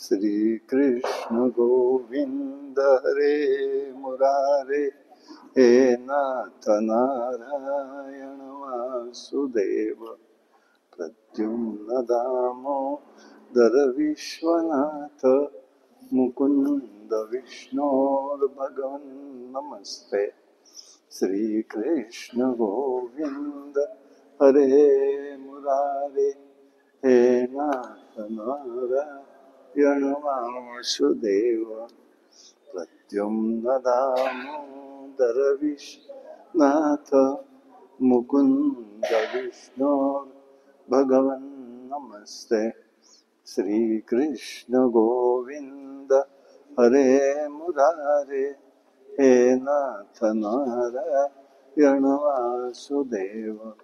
श्री कृष्ण गोविंद हरे मुरारे, हे नाथ नारायण वासुदेव, प्रद्युम्न दामोदर विश्वनाथ, मुकुंद विष्णोर्भगवन् नमस्ते। श्री कृष्ण गोविंद हरे मुरारे, हे नाथ नारायण वासुदेव, प्रद्युम्न दामोदर विश्वनाथ, मुकुंद विष्णोर्भगवन् नमस्ते। श्री कृष्ण गोविंद हरे मुरारे, हे नाथ नारायण वासुदेव,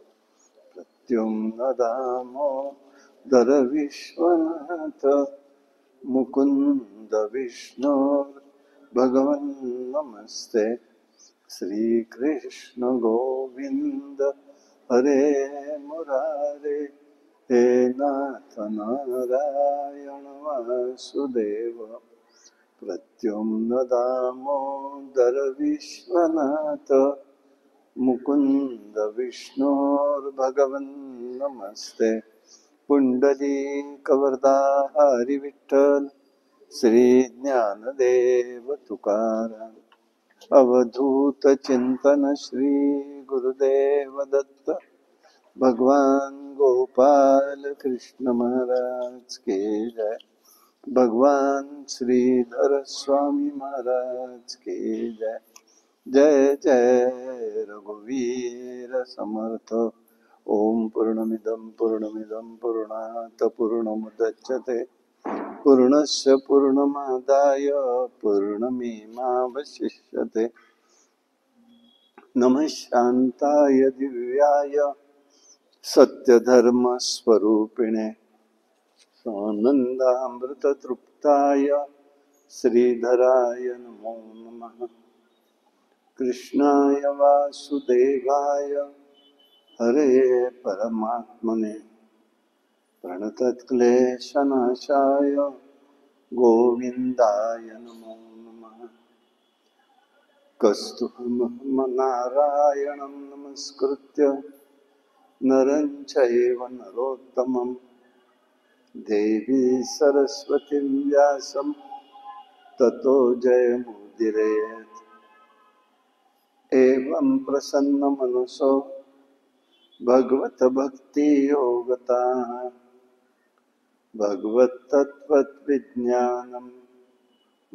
प्रद्युम्न दामोदर विश्वनाथ, मुकुंद विष्णोर्भगवन् नमस्ते। श्री कृष्ण गोविंद हरे मुरारे, हे नाथ नारायण वासुदेव, प्रद्युम्न दामोदर विश्वनाथ, मुकुंद विष्णोर्भगवन् नमस्ते। पुंडलीकवरदा हरि विठ्ठल, श्री ज्ञानदेव तुकाराम, अवधूत चिंतन श्री गुरुदेव दत्त, भगवान गोपाल कृष्ण महाराज के जय। भगवान श्रीधर स्वामी महाराज के जय। जय जय रघुवीर समर्थ। ओम पूर्णमिदं पूर्णात् पूर्णमुदच्यते, पूर्णस्य पूर्णमादाय पूर्णमेवावशिष्यते। नमः शान्ताय दिव्याय सत्यधर्मस्वरूपिणे, स्वानन्दामृततृप्ताय श्रीधराय नमो नमः। कृष्णाय वासुदेवाय हरे परमात्मने, प्रणतक्लेशनाशाय गोविन्दाय नमो नमः। कस्तुभनारायणं नमस्कृत्य नरं चैव नरोत्तमं, देवी सरस्वतीं व्यासं ततो जयमुदीरयेत्। एवं प्रसन्नमनसो भगवत भक्ति योगता, भगवत्तत्त्वविज्ञानं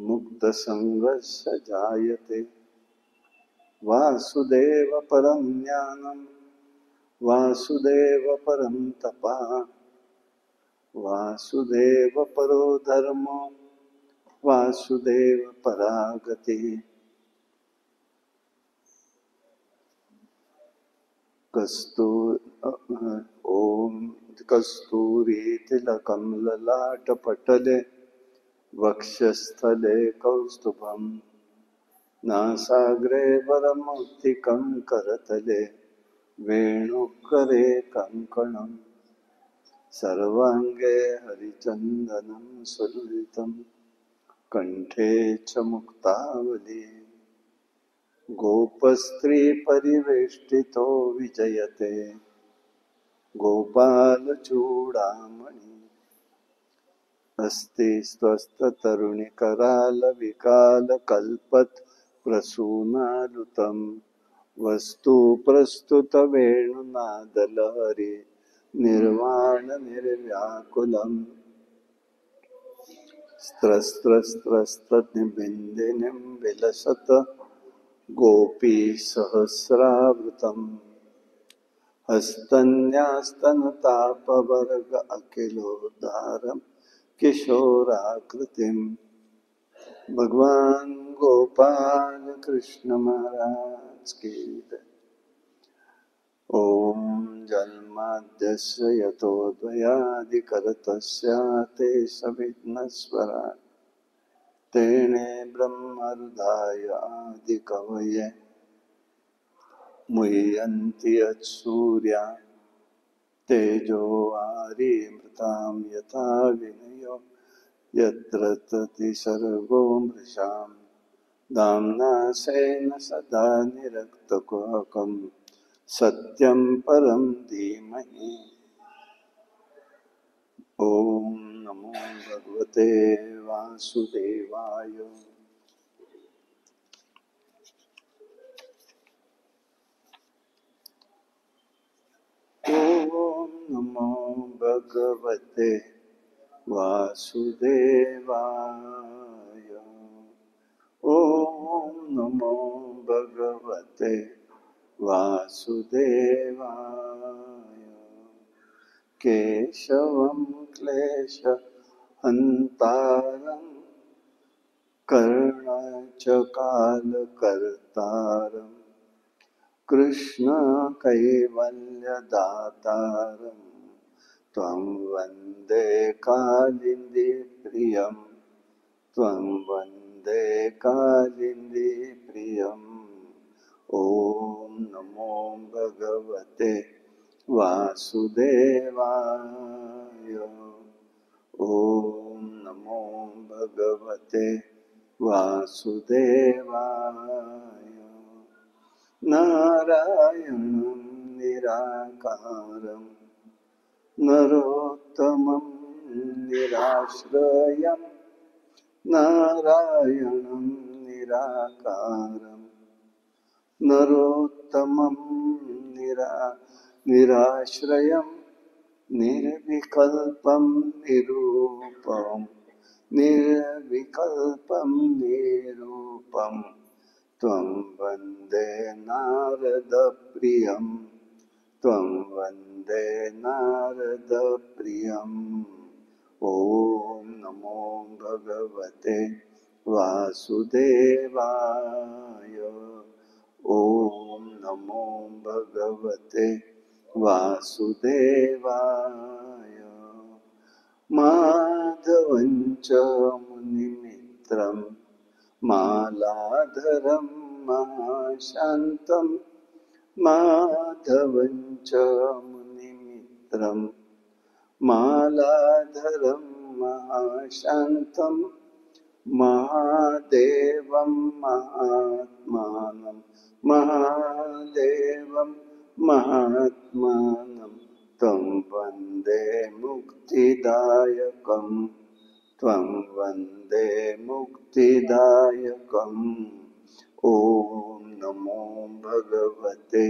मुक्तसंगस्य जायते। वासुदेव परं ज्ञानं, वासुदेव परं तपः, वासुदेव परो धर्मो, वासुदेव परा गतिः। ओम कस्तूरीतिलकं ललाटपटले, वक्षस्थले कौस्तुभं, नासाग्रे वरमौक्तिकं, करतले वेणुकरे कङ्कणम्। सर्वांगे हरिचन्दनं सुललितं, कण्ठे च मुक्तावली। गोपस्त्रीपरिवेष्टितो विजयते, गोपालचूडामणि। अस्ति स्वस्थतरुणिकरालविकालकल्पप्रसूनालुतं, वस्तु प्रस्तुतवेणुनादलहरी निर्वाणनिर्व्याकुलम्। स्त्रस्त्रस्त्रस्तनिबिन्दिनीं विलसत गोपीसहस्रावृतम्। हस्तन्यास्तनतापवर्ग अखिलोद्धारं किशोराकृतिम्। भगवान गोपाल कृष्ण महाराज की जय। ओम जन्माद्यस्य यतोऽन्वयादितरतश्चार्थे सविघ्नस्वराट्, तेने ब्रह्महृदाय आदिकवये मुह्यन्ति यत्सूर्या, तेजो वारिमृतां यथा विनियो यत्र सर्गो मृषां दाम्ना स्वेन सदा निरक्तकुहकं सत्यं परं धीमहि। ॐ नमो भगवते वासुदेवाय। ॐ नमो भगवते वासुदेवाय। ॐ नमो भगवते वासुदेवाय। केशवं क्लेशहन्तारं कर्णचकालकर्तारं कृष्ण कैवल्यदातारं त्वं वन्दे कालिन्दी प्रियं त्वं वन्दे कालिन्दी प्रियम्। ॐ नमो भगवते वासुदेवाय। ॐ नमो भगवते वासुदेवाय। नारायणं निराकारं नरोत्तमं निराश्रयं नारायणं निराकारं नरोत्तमं निराश्रयं निर्विकल्पं निरूपं त्वं वन्दे नारदप्रियं त्वं वन्दे नारदप्रियम्। ॐ नमो भगवते वासुदेवाय। ॐ नमो भगवते वासुदेवाय। माधवं च मुनिमित्रं मालाधरं महाशान्तं माधवं च मुनिमित्रं मालाधरं महाशान्तं महादेवं महात्मानं तं वन्दे मुक्तिदायकं त्वं वन्दे मुक्तिदायकम्। ॐ नमो भगवते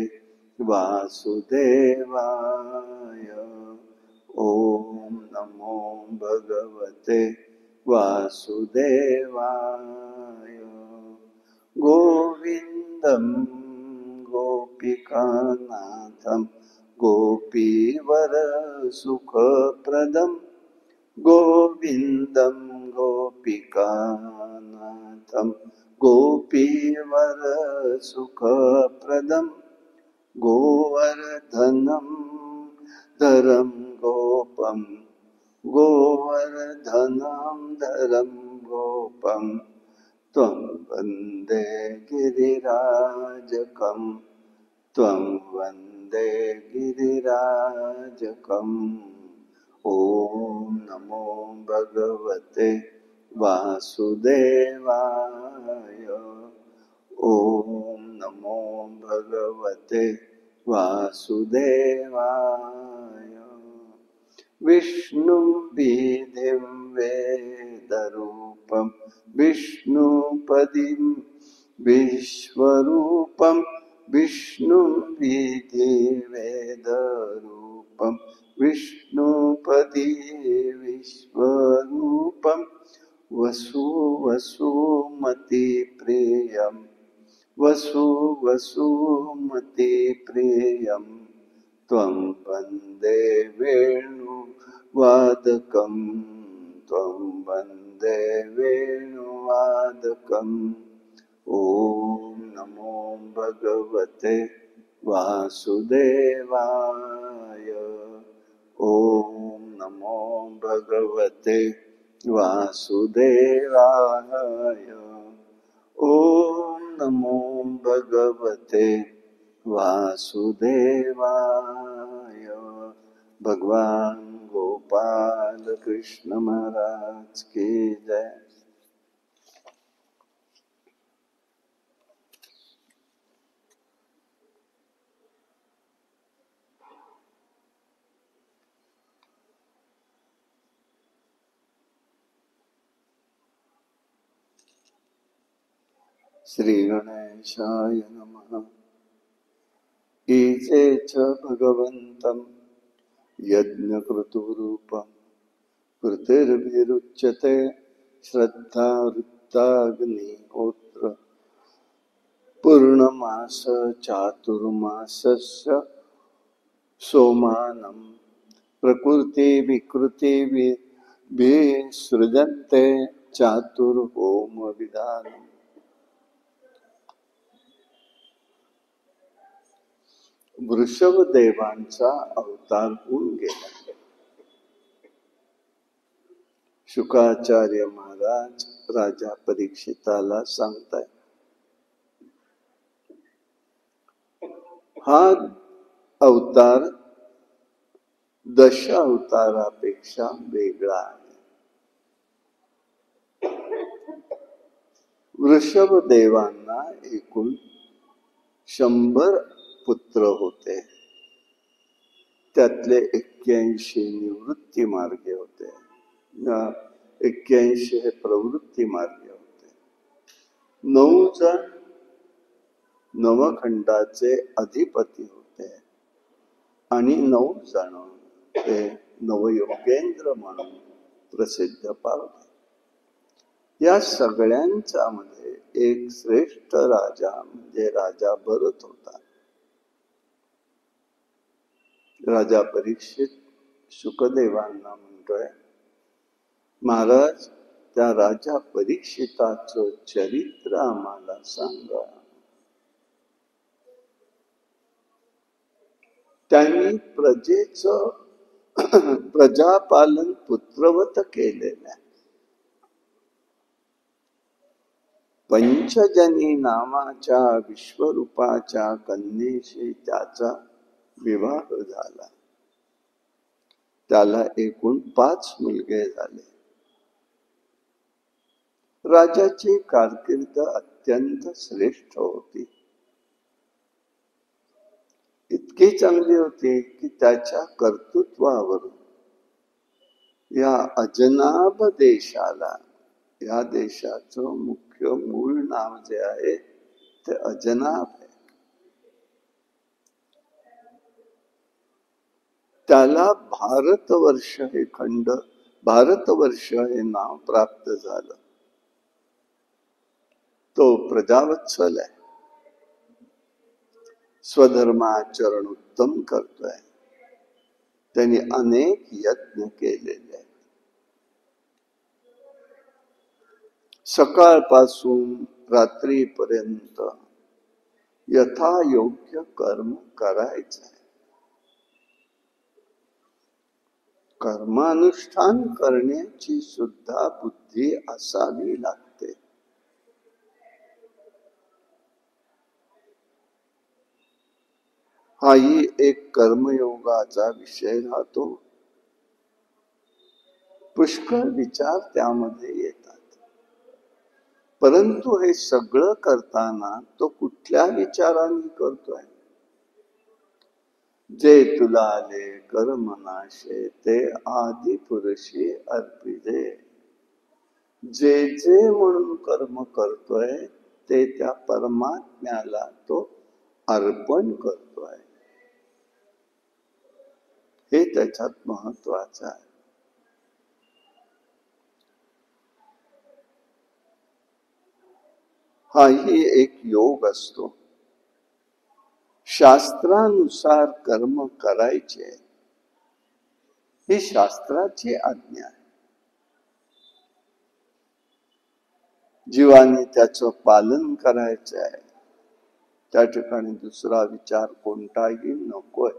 वासुदेवाय। ॐ नमो भगवते वासुदेवाय। गोविन्दं गोपिकानाथं गोपीवरसुखप्रदं गोविन्दं गोपिकानाथं गोपीवरसुखप्रदं गोवर्धनं धरं गोपं त्वं वन्दे गिरिराजकं त्वं वन्दे गिरिराजकम्। ॐ नमो भगवते वासुदेवाय। ॐ नमो भगवते वासुदेवाय। विष्णुं विधिं वेदरूपं विष्णुपदिं विश्वरूपं विष्णुं विधिवेदरूपं विष्णुपदी विश्वरूपं वसुमतिप्रियं वसुमतिप्रियं त्वं वन्दे वेणुवादकं त्वं वन्दे वेणुवादकम्। ॐ नमो भगवते वासुदेवाय। ॐ नमो भगवते वासुदेवाय। ॐ नमो भगवते वासुदेवाय। भगवान गोपाल गोपाल कृष्ण महाराज की जय। श्री गणेशाय नमः। ईजे च भगवन्तं यज्ञकृतुरूपं कृतिर्भिरुच्यते श्रद्धा वृत्ताग्निहोत्र पूर्णमास चातुर्मासस्य सोमानं प्रकृति विकृति विसृजन्ते चातुर्होम विधानम्। वृषभ देवांचा अवतार होऊन गेला। शुकाचार्य महाराज राजा परीक्षिताला सांगताय, हा अवतार दश अवतारापेक्षा वेगळा आहे। वृषभ देवांना एकूण 100 पुत्र होते, त्यातले 81 निवृत्ती मार्गे होते, 81 हे प्रवृत्ती मार्गे होते। 9 जण नवखंडाचे अधिपती होते आणि 9 जण ते नवयोगेंद्र म्हणून प्रसिद्ध पावले। या सगळ्यांच्या मध्ये एक श्रेष्ठ राजा म्हणजे राजा भरत होता। राजा परीक्षित शुकदेवांना म्हणतोय, महाराज त्या राजा परीक्षिताचं चरित्र आम्हाला सांगा। त्यांनी प्रजेचं प्रजापालन पुत्रवत केलेलं आहे। पंचजनी नावाच्या विश्वरूपाच्या कन्येशी त्याचा विवाह झाला। त्याला एकूण 5 मुलगे झाले। राजाची कारकीर्द अत्यंत श्रेष्ठ होती, इतकी चांगली होती की त्याच्या कर्तृत्वावरून या अजनाब देशाला, या देशाचं मुख्य मूळ नाव जे आहे ते अजनाब आहे, त्याला भारतवर्ष हे खंड, भारतवर्ष हे नाव प्राप्त झालं। तो प्रजावत्सल आहे, स्वधर्माचरण उत्तम करतोय, त्यांनी अनेक यज्ञ केलेले आहेत। सकाळपासून रात्रीपर्यंत यथायोग्य कर्म करायचं आहे। कर्मानुष्ठान करण्याची सुद्धा बुद्धी असावी लागते। हाही एक कर्मयोगाचा विषय राहतो। पुष्कळ विचार त्यामध्ये येतात, परंतु हे सगळं करताना तो कुठल्या विचाराने करतोय? जे तुला आले कर्मनाशे ते आदि पुरुषी अर्पिते। जे जे म्हणून कर्म करतोय ते त्या परमात्म्याला तो अर्पण करतोय, हे त्याच्यात महत्वाचं आहे। हाही एक योग असतो। शास्त्रानुसार कर्म करायचे ही शास्त्राची आज्ञा आहे। जीवाने त्याचं पालन करायचं आहे, त्या ठिकाणी दुसरा विचार कोणताही नकोय।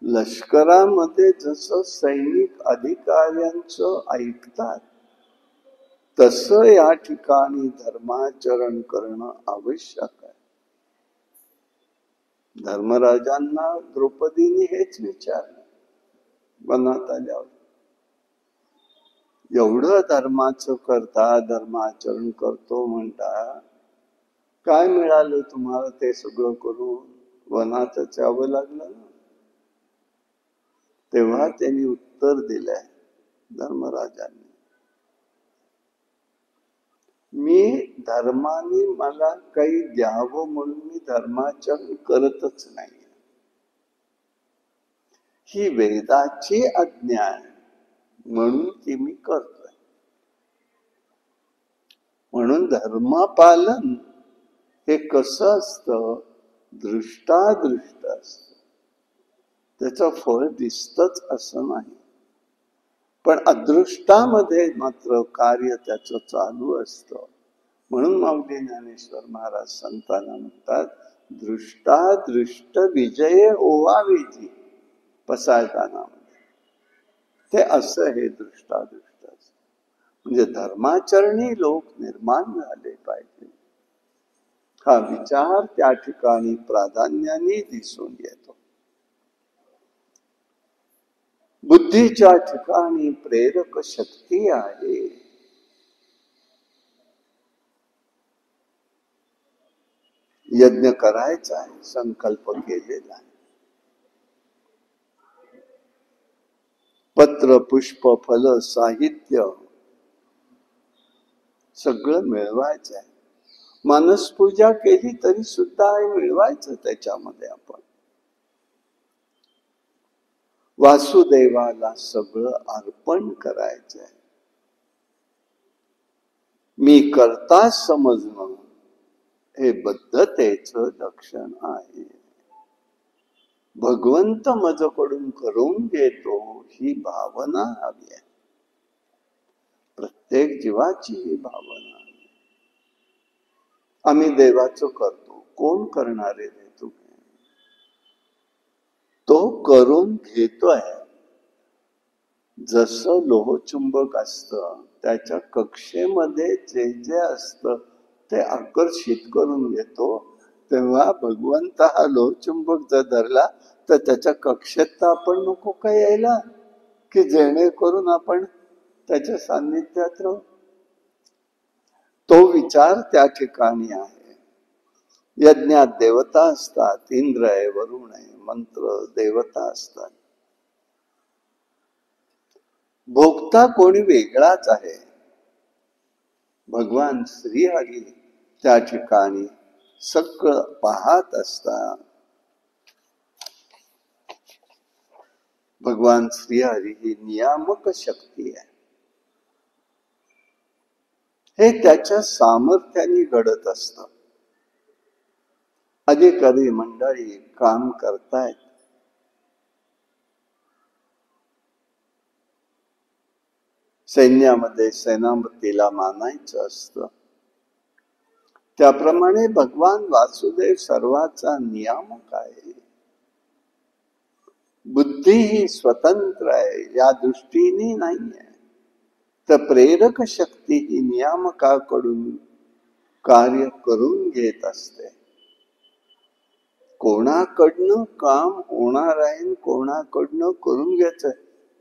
लष्करामध्ये जसं सैनिक अधिकाऱ्यांचं ऐकतात, तसं या ठिकाणी धर्माचरण करणं आवश्यक आहे। धर्मराजांना द्रौपदीने हेच विचारलं वनात आल्यावर, एवढं धर्माचं करता, धर्माचरण करतो म्हणता, काय मिळालं तुम्हाला ते सगळं करून? वनातच यावं लागलं ना. तेव्हा त्यांनी उत्तर दिलंय धर्मराजांनी, मी धर्माने मला काही द्यावं म्हणून मी धर्माचरण करतच नाही. ही वेदाची आज्ञा आहे म्हणून ती मी करतोय. म्हणून धर्मपालन हे कसं असतं? दृष्टादृष्ट असतं. त्याचं फळ दिसतच असं नाही, पण अदृष्टामध्ये मात्र कार्य त्याचं चालू असतं. म्हणून माऊली ज्ञानेश्वर महाराज संतांना म्हणतात, दृष्टादृष्ट विजय ओवावेची पसायदानामध्ये. ते असं हे दृष्टादृष्ट असतं. म्हणजे धर्माचरणी लोक निर्माण झाले पाहिजे, हा विचार त्या ठिकाणी प्राधान्याने दिसून येतो. बुद्धीच्या ठिकाणी प्रेरक शक्ती आहे. यज्ञ करायचा आहे, संकल्प केलेला आहे. पत्र, पुष्प, फल, साहित्य सगळं मिळवायचं आहे. मानसपूजा केली तरी सुद्धा मिळवायचं त्याच्यामध्ये. आपण वासुदेवाला सगळं अर्पण करायचंय. मी करता समजणं हे बद्धतेचं लक्षण आहे. भगवंत माझ्याकडून करून घेतो ही भावना हवी आहे. प्रत्येक जीवाची ही भावना आहे. आम्ही देवाचं करतो, कोण करणारे रे तुम्ही? तो करून घेतोय. जसं लोहचुंबक असतं, त्याच्या कक्षेमध्ये जे जे असतं ते आकर्षित करून घेतो. तेव्हा भगवंत हा लोहचुंबक जर धरला तर त्याच्या कक्षेत तर आपण नको काय यायला, की जेणेकरून आपण त्याच्या सान्निध्यात राहू. तो विचार त्या ठिकाणी आहे. यज्ञात देवता असतात, इंद्र आहे, वरुण आहे, मंत्र देवता असतात. भोगता कोणी वेगळाच आहे. भगवान श्रीहरी त्या ठिकाणी सगळं पाहत असतात. भगवान श्रीहरी ही नियामक शक्ती आहे. हे त्याच्या सामर्थ्याने घडत असतं. अधिकारी मंडळी काम करतायत, सैन्यामध्ये सेनापतीला मानायचं असतं. त्याप्रमाणे भगवान वासुदेव सर्वाचा नियामक आहे. बुद्धी ही स्वतंत्र आहे या दृष्टीने नाही आहे, तर प्रेरक शक्ती ही नियामकाकडून कार्य करून घेत असते. कोणाकडनं काम होणार आहे, कोणाकडनं करून घ्यायचंय,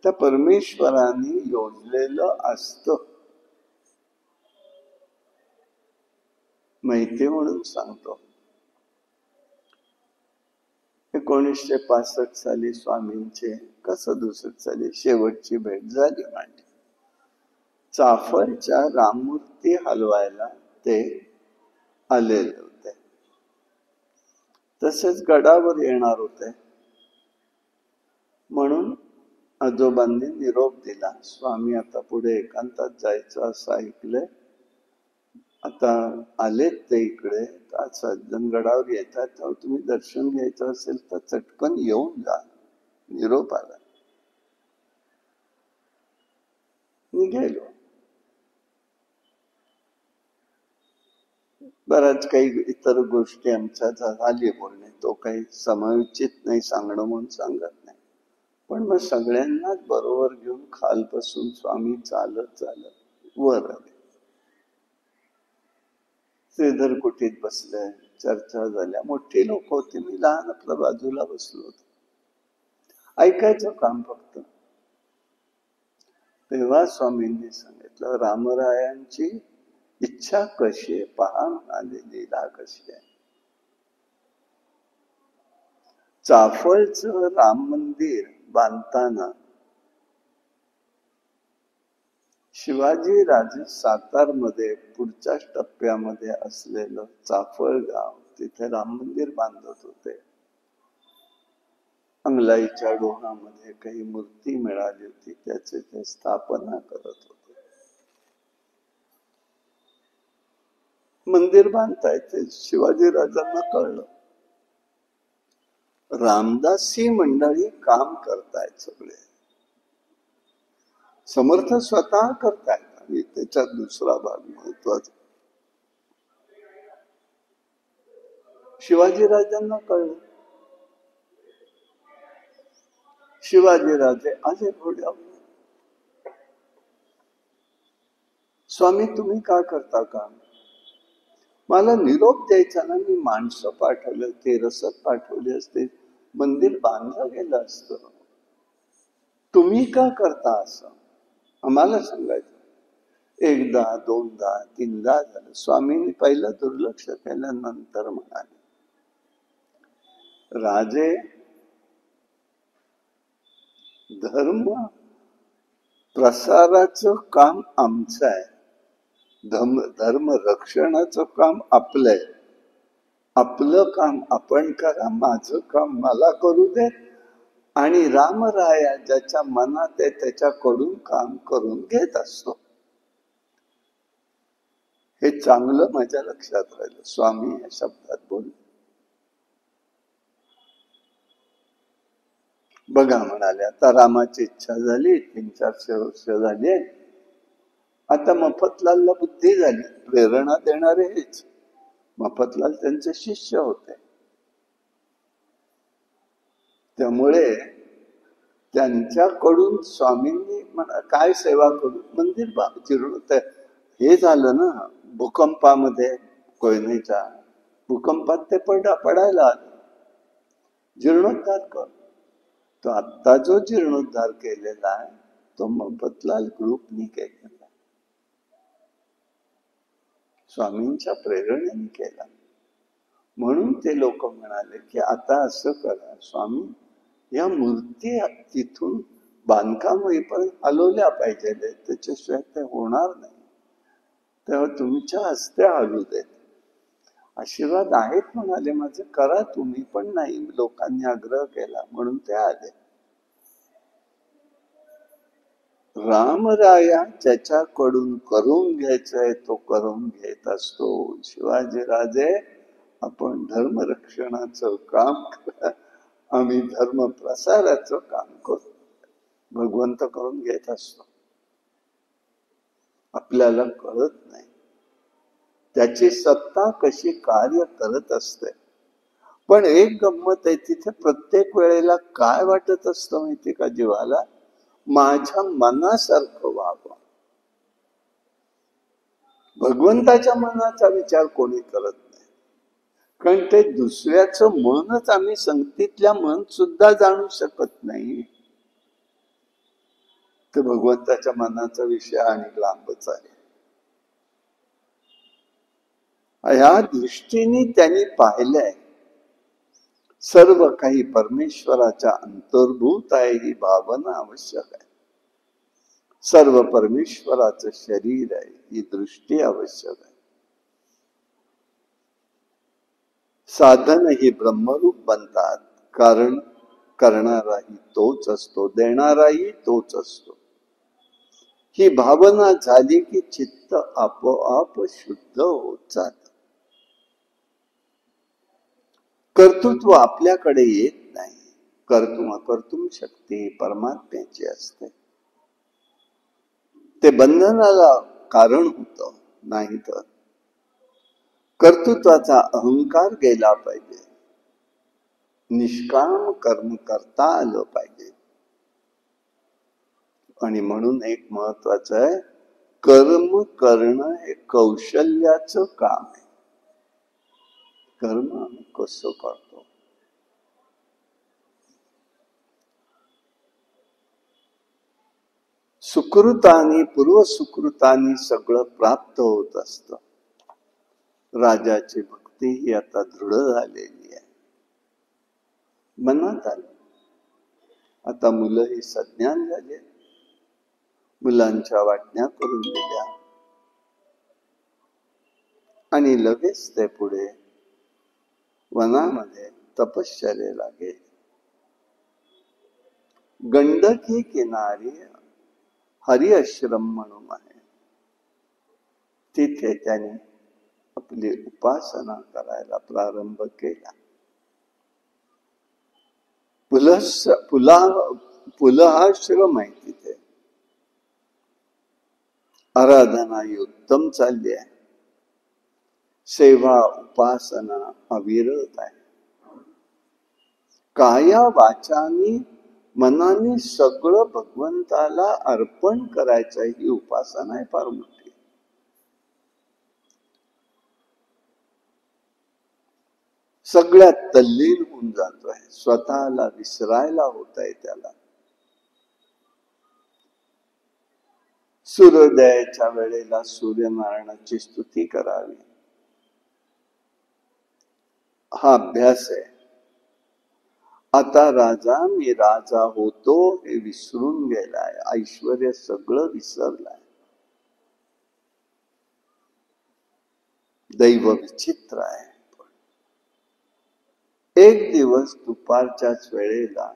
त्या परमेश्वराने योजलेलं असतं. माहिती म्हणून सांगतो. 1965 साली स्वामींचे का 67 साली शेवटची भेट झाली माझी. चाफळच्या राममूर्ती हलवायला ते आलेले होते. तसेच गडावर येणार होते. म्हणून आजोबांनी निरोप दिला, स्वामी आता पुढे एकांतात जायचं असं ऐकलंय, आता आलेत ते इकडे, सज्जन गडावर येतात, तेव्हा तुम्ही दर्शन घ्यायचं असेल तर चटकन येऊन जा. निरोप आला. मी गेलो. बऱ्याच काही इतर गोष्टी आमच्या झाली बोलणे, तो काही समायोचित नाही सांगणं म्हणून सांगत नाही. पण मग सगळ्यांनाच बरोबर घेऊन खालपासून स्वामी चालत चालत वर आले. श्रीधर कुटीत बसले, चर्चा झाल्या. मोठी लोक होती, मी लहान आपल्या बाजूला बसलो होतो, ऐकायचं काम फक्त. तेव्हा स्वामींनी सांगितलं, रामरायांची इच्छा कशी आहे पहा, म्हणाले, लीला कशी आहे. चाफळचं राम मंदिर बांधताना शिवाजी राजे सातारमध्ये पुढच्याच टप्प्यामध्ये असलेलं चाफळ गाव, तिथे राम मंदिर बांधत होते. अंगलाईच्या डोहामध्ये काही मूर्ती मिळाली होती, त्याचे ते स्थापना करत होते. मंदिर बांधता येते. शिवाजी राजांना कळलं, रामदासी मंडळी काम करतायत, सगळे समर्थ स्वतः करतायत. आणि त्याच्यात दुसरा भाग महत्वाचा, शिवाजी राजांना कळलं. शिवाजी राजे आले घोड्यावर, स्वामी तुम्ही का करता काम? मला निरोप द्यायचा ना, मी माणसं पाठवले, ते रसद पाठवले असते, मंदिर बांधलं गेलं असतं. तुम्ही का करता असं? आम्हाला सांगायचं. एकदा, दोनदा, तीनदा झालं. स्वामींनी पहिलं दुर्लक्ष केलं, नंतर म्हणाले, राजे, धर्म प्रसाराचं काम आमचं आहे, धर्म रक्षणाचं काम आपलं आहे. आपलं काम आपण करा, माझं काम मला करू दे. आणि रामराया ज्याच्या मनात आहे त्याच्याकडून काम करून घेत असतो. हे चांगलं माझ्या लक्षात राहिलं. स्वामी या शब्दात बोलले. बघा म्हणाले, आता रामाची इच्छा झाली, 300-400 वर्ष झाली, आता मफतलालला बुद्धी झाली. प्रेरणा देणारे हेच मफतलाल त्यांचे शिष्य होते. त्यामुळे त्यांच्याकडून स्वामींनी काय सेवा करू, मंदिर जीर्ण. हे झालं ना भूकंपामध्ये, कोयनेच्या भूकंपात ते पडायला आलं, जीर्णोद्धार कर. तो आत्ता जो जीर्णोद्धार केलेला आहे तो मफतलाल ग्रुपनी केलेला, स्वामींच्या प्रेरणेने केला. म्हणून ते लोक म्हणाले की आता असं करा स्वामी, या मूर्ती तिथून बांधकाम होईपर्यंत हलवल्या पाहिजे, त्याच्याशिवाय ते होणार नाही. तेव्हा तुमच्या हस्ते हलू देत. आशीर्वाद आहेत म्हणाले माझे, करा तुम्ही. पण नाही, लोकांनी आग्रह केला म्हणून ते आले. रामराया ज्याच्याकडून करून घ्यायचंय तो करून घेत असतो. शिवाजी राजे, आपण धर्मरक्षणाचं काम करा, आम्ही धर्म प्रसाराचं काम करू. भगवंत करून घेत असतो, आपल्याला कळत नाही त्याची सत्ता कशी कार्य करत असते. पण एक गंमत आहे, तिथे प्रत्येक वेळेला काय वाटत असतं माहिती का जीवाला, माझ्या मनासारखं व्हावं. भगवंताच्या मनाचा विचार कोणी करत नाही, कारण ते दुसऱ्याचं मनच, आम्ही संगतीतल्या मन सुद्धा जाणू शकत नाही. ते भगवंताच्या मनाचा विषय आणि लांबच आहे. ह्या दृष्टीने त्यांनी पाहिलंय, सर्व काही परमेश्वराच्या अंतर्भूत आहे ही भावना आवश्यक आहे. सर्व परमेश्वराचं शरीर आहे ही दृष्टी आवश्यक आहे. साधन ही ब्रह्मरूप बनतात, कारण करणाराही तोच असतो, देणाराही तोच असतो. ही भावना झाली की चित्त आपोआप शुद्ध होत जात. कर्तृत्व आपल्याकडे येत नाही. कर्तुम शक्ती परमात्म्याची असते. ते बंधनाला कारण होतं, नाही तर कर्तृत्वाचा अहंकार गेला पाहिजे. निष्काम कर्म करता आलं पाहिजे. आणि म्हणून एक महत्वाचं आहे, कर्म करणं हे कौशल्याचं काम आहे. कर्म आम्ही कसं करतो. सुकृतानी पूर्वसुकृतानी सगळं प्राप्त होत असतं. राजाची भक्ती ही आता दृढ झालेली आहे, मनात आली. आता मुलं ही सज्ञान झाले, मुलांच्या वाटण्या करून दिल्या आणि लगेच ते पुढे वनामध्ये तपश्चर्येला गेले. गंडकी किनारी हरिआश्रम म्हणून आहे, तिथे त्याने आपली उपासना करायला प्रारंभ केला. पुलहाश्रम आहे तिथे. आराधना ही उत्तम चालली आहे, सेवा उपासना अविरत आहे. काया वाचानी मनाने सगळं भगवंताला अर्पण करायचं, ही उपासना आहे फार मोठी. सगळ्यात तल्लीन होऊन जातोय, स्वतःला विसरायला होत आहे त्याला. सूर्योदयाच्या वेळेला सूर्यनारायणाची स्तुती करावी, हा अभ्यास आहे. आता राजा मी राजा होतो हे विसरून गेलाय, ऐश्वर्य सगळं विसरलाय. दैव विचित्र आहे. एक दिवस दुपारच्याच वेळेला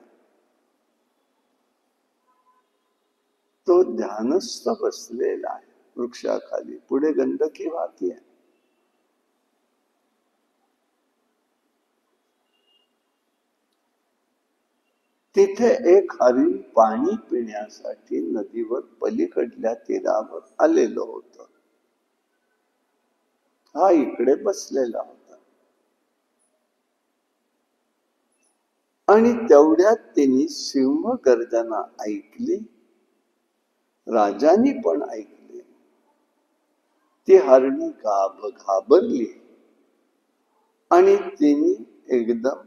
तो ध्यानस्थ बसलेला आहे वृक्षाखाली. पुढे गंडकी वाहती आहे. तिथे एक हरिण पाणी पिण्यासाठी नदीवर पलीकडल्या तीरावर आलेलं होतं. हा इकडे बसलेला होता आणि तेवढ्यात त्यांनी सिंह गर्जना ऐकली. राजानी पण ऐकली. ती हरणी घाबरली आणि तिने एकदम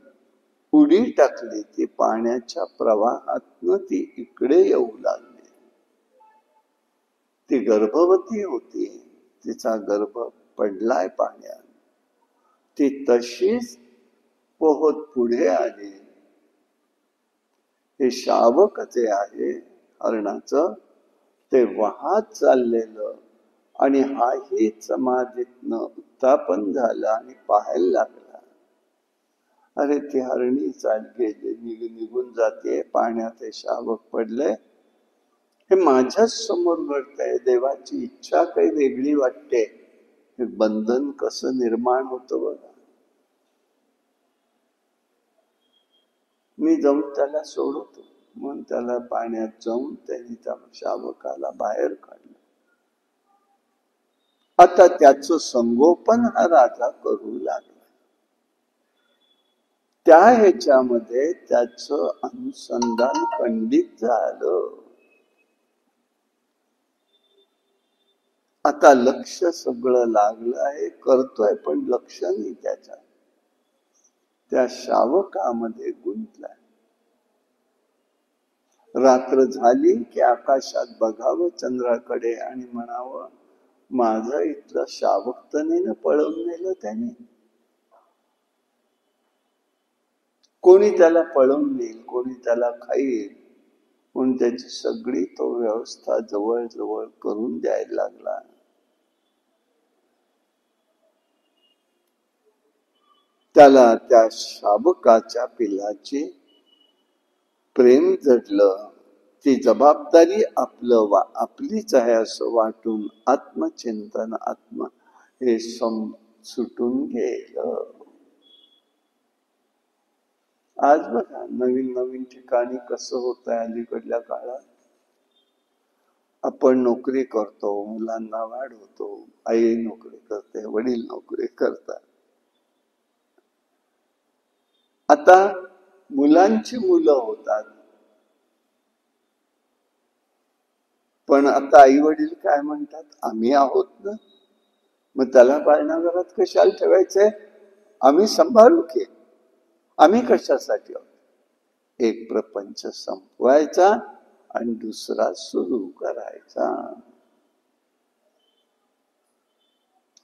उडी टाकली. ती पाण्याच्या प्रवाहातनं ती इकडे येऊ लागली. ती गर्भवती होती, तिचा गर्भ पडलाय पाण्यात. ती तशीच पोहत पुढे आली. हे शावक जे आहे हरणाचं, ते वाहत चाललेलं आणि हाही समाधीतनं उत्थापन झालं आणि पाहायला लागला. अरे ती हरणी चाल गेली, निघून जाते, पाण्यात हे शावक पडले. हे माझ्याच समोर घडतंय. देवाची इच्छा काही वेगळी वाटते. हे बंधन कसं निर्माण होतं बघा. मी जाऊन त्याला सोडवतो म्हणून त्याला पाण्यात जाऊन त्यांनी त्या शावकाला बाहेर काढलं. आता त्याचं संगोपन हा राजा करू लागला. त्या ह्याच्यामध्ये त्याचं अनुसंधान खंडित झालं. आता लक्ष सगळं लागलं आहे, करतोय, पण लक्ष नाही त्याच्या. त्या शावकामध्ये गुंतलाय. रात्र झाली की आकाशात बघावं चंद्राकडे आणि म्हणावं, माझं इथलं शावक तर नाही पळवून नेलं त्याने. कोणी त्याला पळवून नेईल, कोणी त्याला खाईल, म्हणून त्याची सगळी तो व्यवस्था जवळ जवळ करून द्यायला लागला. त्याला त्या शावकाच्या पिलाची प्रेम जडलं. ती जबाबदारी आपलीच आहे असं वाटून आत्मचिंतन हे सुटून गेलं. आज बघा नवीन नवीन ठिकाणी कसं होत आहे. अलीकडल्या काळात आपण नोकरी करतो, मुलांना वाढवतो, आई नोकरी करते, वडील नोकरी करतात. आता मुलांची मुलं होतात, पण आता आई वडील काय म्हणतात, आम्ही आहोत ना, मग त्याला पाळणाघरात कशाला ठेवायचंय. आम्ही सांभाळू की, आम्ही कशासाठी आहोत? एक प्रपंच संपवायचा आणि दुसरा सुरू करायचा.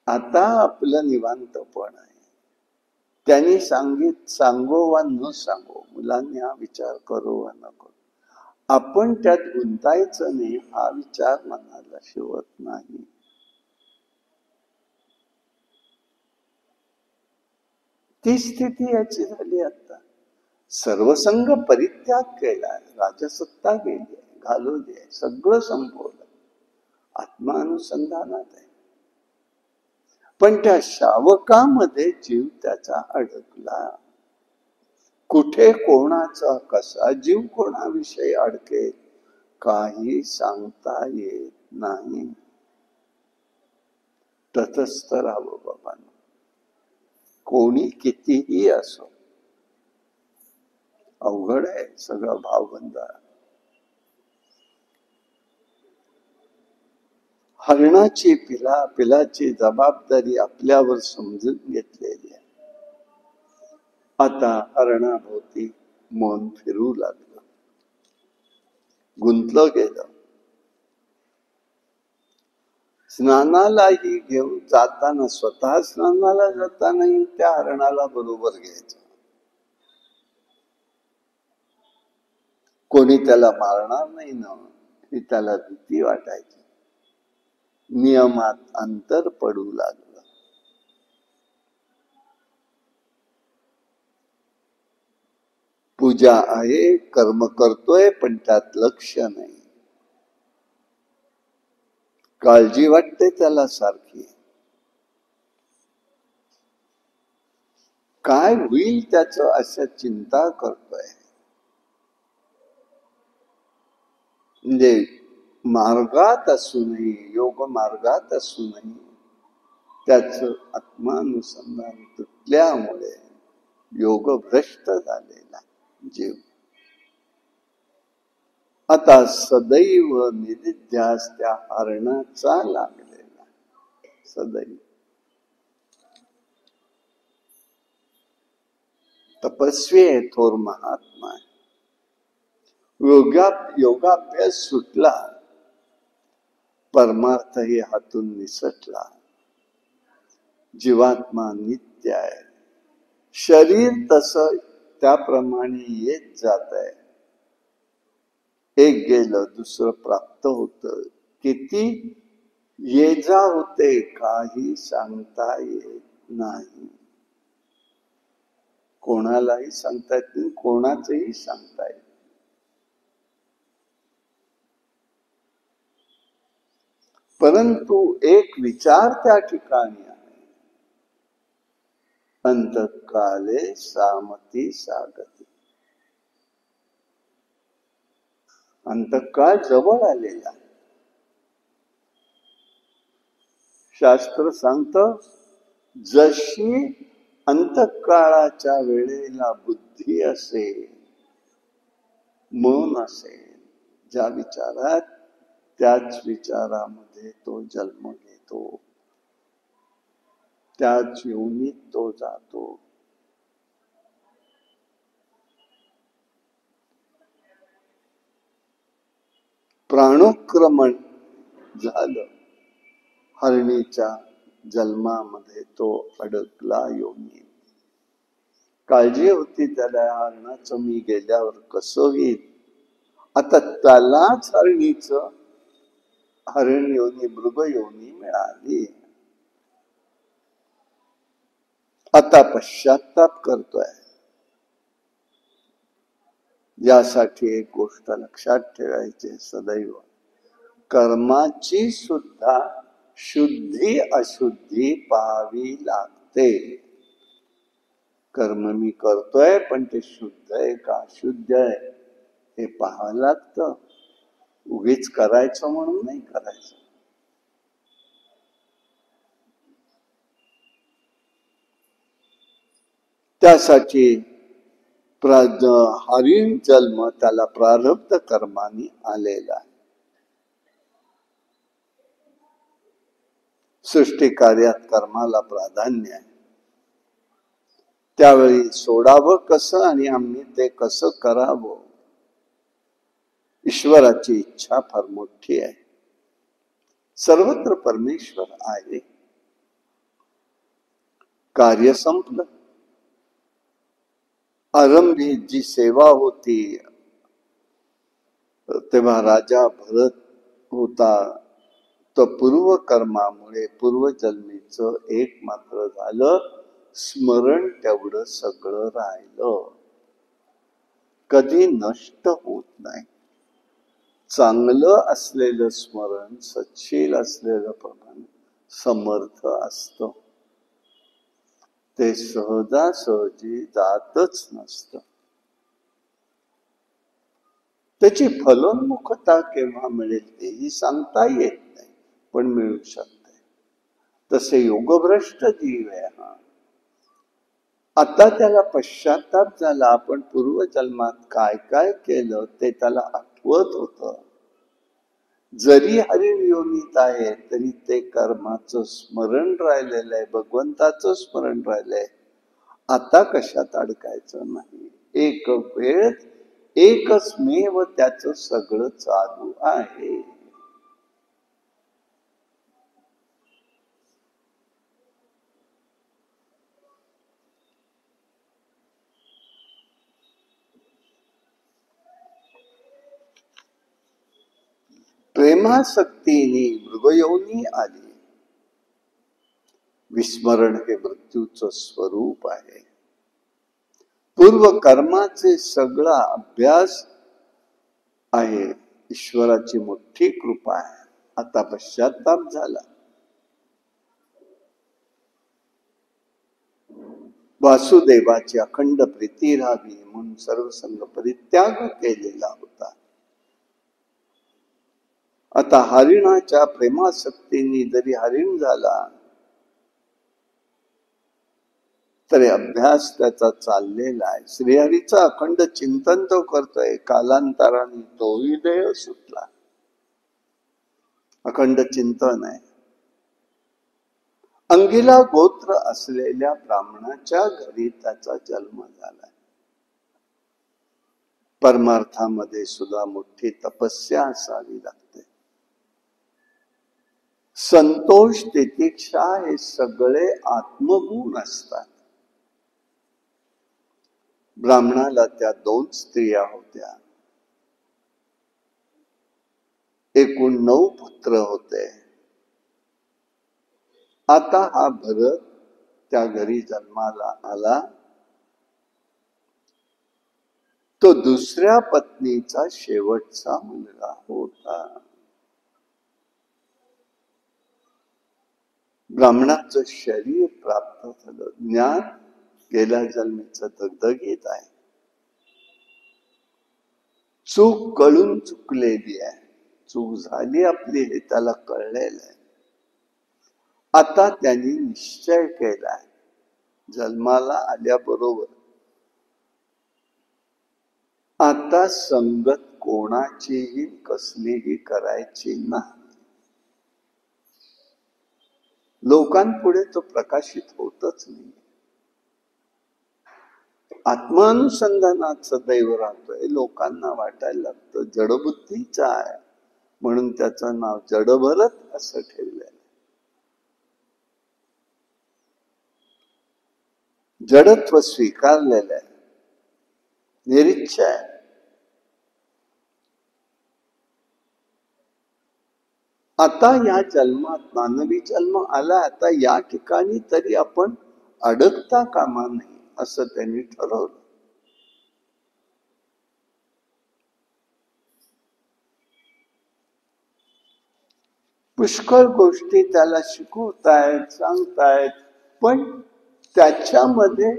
आता आपलं निवांतपण आहे. त्यांनी सांगो वा न सांगो, मुलांनी हा विचार करो वा न करो, आपण त्यात गुंतायचं नाही हा विचार मनाला शिवत नाही. ती स्थिती याची झाली. आता सर्वसंग परित्याग केलाय, राजसत्ता गेली, घालवली आहे, सगळं संपवलं, आत्मानुसंधानात आहे. पण त्या शावकामध्ये जीव त्याचा अडकला. कुठे कोणाचा कसा जीव कोणाविषयी अडकेल काही सांगता येत नाही. तटस्थ राहावं बाबांनो, कोणी कितीही असो. अवघड आहे सगळं भावबंध. हरणाची पिलाची जबाबदारी आपल्यावर समजून घेतलेली आहे. आता हरणाभोवती मन फिरू लागलं, गुंतलं गेलं. स्नानालाही घेऊन जाताना, स्वतः स्नानाला जातानाही त्या हरणाला बरोबर घ्यायचं. कोणी त्याला मारणार नाही ना, ही त्याला भीती वाटायची. नियमात अंतर पडू लागलं. पूजा आहे, कर्म करतोय, पण त्यात लक्ष नाही. काळजी वाटते त्याला सारखी. काय होईल त्याचं अशा चिंता करतोय. म्हणजे मार्गात असूनही, योग मार्गात असूनही त्याचं आत्मानुसंधान तुटल्यामुळे योग भ्रष्ट झालेला जीव आता सदैव निधिध्यास त्या हरणाचा लागलेला. सदैव तपस्वी आहे, थोर महात्मा आहे. योगाभ्यास सुटला, परमार्थही हातून निसटला. जीवात्मा नित्य आहे. शरीर तसं त्याप्रमाणे येत जात आहे. एक गेलं दुसरं प्राप्त होतं. किती ये जा होते काही सांगता येत नाही. कोणालाही सांगता येत नाही, कोणाचंही सांगता येत. परंतु एक विचार त्या ठिकाणी आहे. अंतकाले सामती सागती. अंतकाळ जवळ आलेला. शास्त्र सांगतं, जशी अंतकाळाच्या वेळेला बुद्धी असेल, मन असेल ज्या विचारात, त्याच विचारामध्ये तो जन्म घेतो, त्याच योनीत तो जातो. प्राणोक्रमण झालं, हरणीच्या जन्मामध्ये तो अडकला योनी. काळजी होती त्याला, हरणाचं मी गेल्यावर कसं होईल. आता त्यालाच हरण योनी, मृग योनी मिळाली. आता पश्चाताप करतोय. यासाठी एक गोष्ट लक्षात ठेवायची, सदैव कर्माची सुद्धा शुद्धी अशुद्धी पाहावी लागते. कर्म मी करतोय, पण ते शुद्ध आहे का अशुद्ध आहे हे पाहावं लागतं. उगीच करायचं म्हणून नाही करायचं. त्यासाठी हरिण जन्म त्याला प्रारब्ध कर्माने आलेला. सृष्टी कार्यात कर्माला प्राधान्य आहे. त्यावेळी सोडावं कसं आणि आम्ही ते कसं करावं, ईश्वराची इच्छा फार मोठी आहे. सर्वत्र परमेश्वर आहे. कार्य संपलं. आरंभी जी सेवा होती तेव्हा राजा भरत होता, तो पूर्वकर्मामुळे पूर्वजन्मीचं एक मात्र झालं. स्मरण तेवढं सगळं राहिलं, कधी नष्ट होत नाही. चांगलं असलेलं स्मरण, सच्शील असलेलं प्रमाण समर्थ असतं, ते सहजासहजी जातच नसतं. त्याची फलोन्मुखता केव्हा मिळेल तेही सांगता येत नाही, पण मिळू शकते. तसे योगभ्रष्ट जीव आहे हा. आता त्याला पश्चाताप झाला, आपण पूर्वजन्मात काय काय केलं ते त्याला आठवत होतं. जरी हरिण योनीत आहे तरी ते कर्माचं स्मरण राहिलेलं आहे, भगवंताचं स्मरण राहिलंय. आता कशात अडकायचं नाही. एक वेळ एकच मेव त्याचं सगळं चालू आहे. प्रेमासक्तीने मृगयोनी आली. विस्मरण हे मृत्यूचं स्वरूप आहे. पूर्व कर्माचे सगळा अभ्यास आहे. ईश्वराची मोठी कृपा आहे. आता पश्चाताप झाला. वासुदेवाची अखंड प्रीती राहावी म्हणून सर्वसंग परित्याग केलेला होता. आता हरिणाच्या प्रेमासक्तीने जरी हरिण झाला तरी अभ्यास त्याचा चाललेला आहे. श्रीहरीचा अखंड चिंतन तो करतोय. कालांतराने तोही देह सुटला. अखंड चिंतन आहे. अंगिला गोत्र असलेल्या ब्राह्मणाच्या घरी त्याचा जन्म झाला. परमार्थामध्ये सुद्धा मोठी तपस्या असावी लागते. संतोष, तितिक्षा हे सगळे आत्मगुण असतात. ब्राह्मणाला त्या 2 स्त्रिया होत्या. एकूण 9 पुत्र होते. आता हा भरत त्या घरी जन्माला आला. तो दुसऱ्या पत्नीचा शेवटचा मुलगा होता. ब्राह्मणाचं शरीर प्राप्त झालं. ज्ञान गेल्या जन्मीचं दगदगीत आहे. चूक कळून चुकलेली आहे. चूक झाली आपली हे त्याला कळलेलं आहे. आता त्यांनी निश्चय केलाय, जन्माला आल्याबरोबर आता संगत कोणाचीही कसलीही करायची नाही. लोकांपुढे तो प्रकाशित होतच नाही. आत्मानुसंधानात सदैव राहतोय. लोकांना वाटायला लागतं जडबुद्धीचा आहे म्हणून त्याचं नाव जडभरत असं ठेवलंय. जडत्व स्वीकारलेलं आहे, निरीच्छ आहे. आता या जन्मात मानवी जन्म आला. आता या ठिकाणी तरी आपण अडकता कामा नये असं त्यांनी ठरवलं. पुष्कळ गोष्टी त्याला शिकवतायत, सांगतायत, पण त्याच्यामध्ये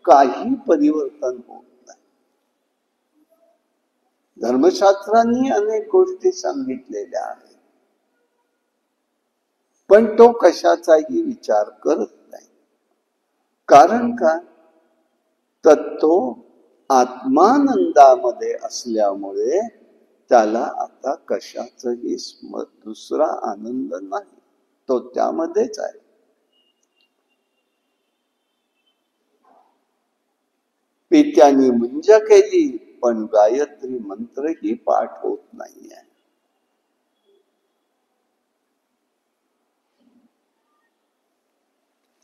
काही परिवर्तन होत नाही. धर्मशास्त्रांनी अनेक गोष्टी सांगितलेल्या आहेत, पण तो कशाचाही विचार करत नाही. कारण का? तर तो आत्मानंदामध्ये असल्यामुळे त्याला आता कशाचाही दुसरा आनंद नाही. तो त्यामध्येच आहे. पित्यानी मुंज केली, पण गायत्री मंत्रही पाठ होत नाहीये.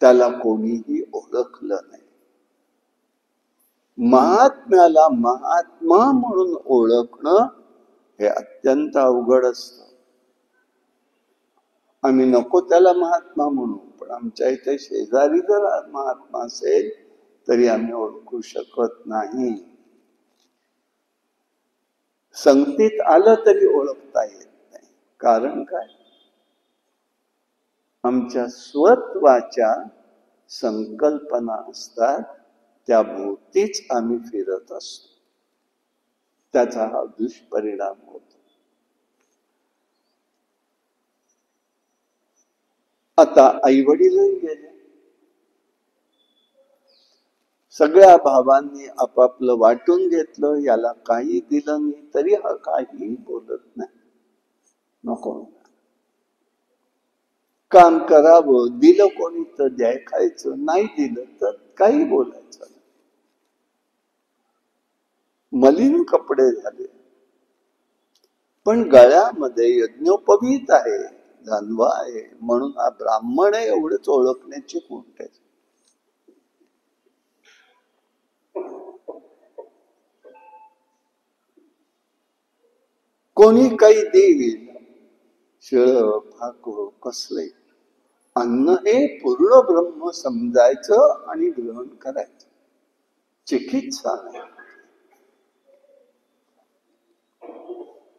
त्याला कोणीही ओळखलं नाही. महात्म्याला महात्मा म्हणून ओळखणं हे अत्यंत अवघड असतं. आम्ही नको त्याला महात्मा म्हणू, पण आमच्या इथे शेजारी जर महात्मा असेल तरी आम्ही ओळखू शकत नाही. संगतीत आलं तरी ओळखता येत नाही. कारण काय? आमच्या स्वत्वाच्या संकल्पना असतात, त्या भोवतीच आम्ही फिरत असतो. त्याचा हा दुष्परिणाम होतो. आता आई वडीलही गेले, सगळ्या भावांनी आपापलं वाटून घेतलं, याला काही दिलं नाही तरी हा काही बोलत नाही. नको, काम करावं, दिलं कोणी तर द्याय खायचं, नाही दिलं तर काही बोलायचं. मलिन कपडे झाले, पण गळ्यामध्ये यज्ञोपवीत आहे, धनवा आहे, म्हणून हा ब्राह्मण आहे एवढंच ओळखण्याची खूण आहे. कोणी काही देईल, शिळ भाकव कसले, अन्न हे पूर्ण ब्रह्म समजायचं आणि ग्रहण करायचं. चिकित्सा नाही.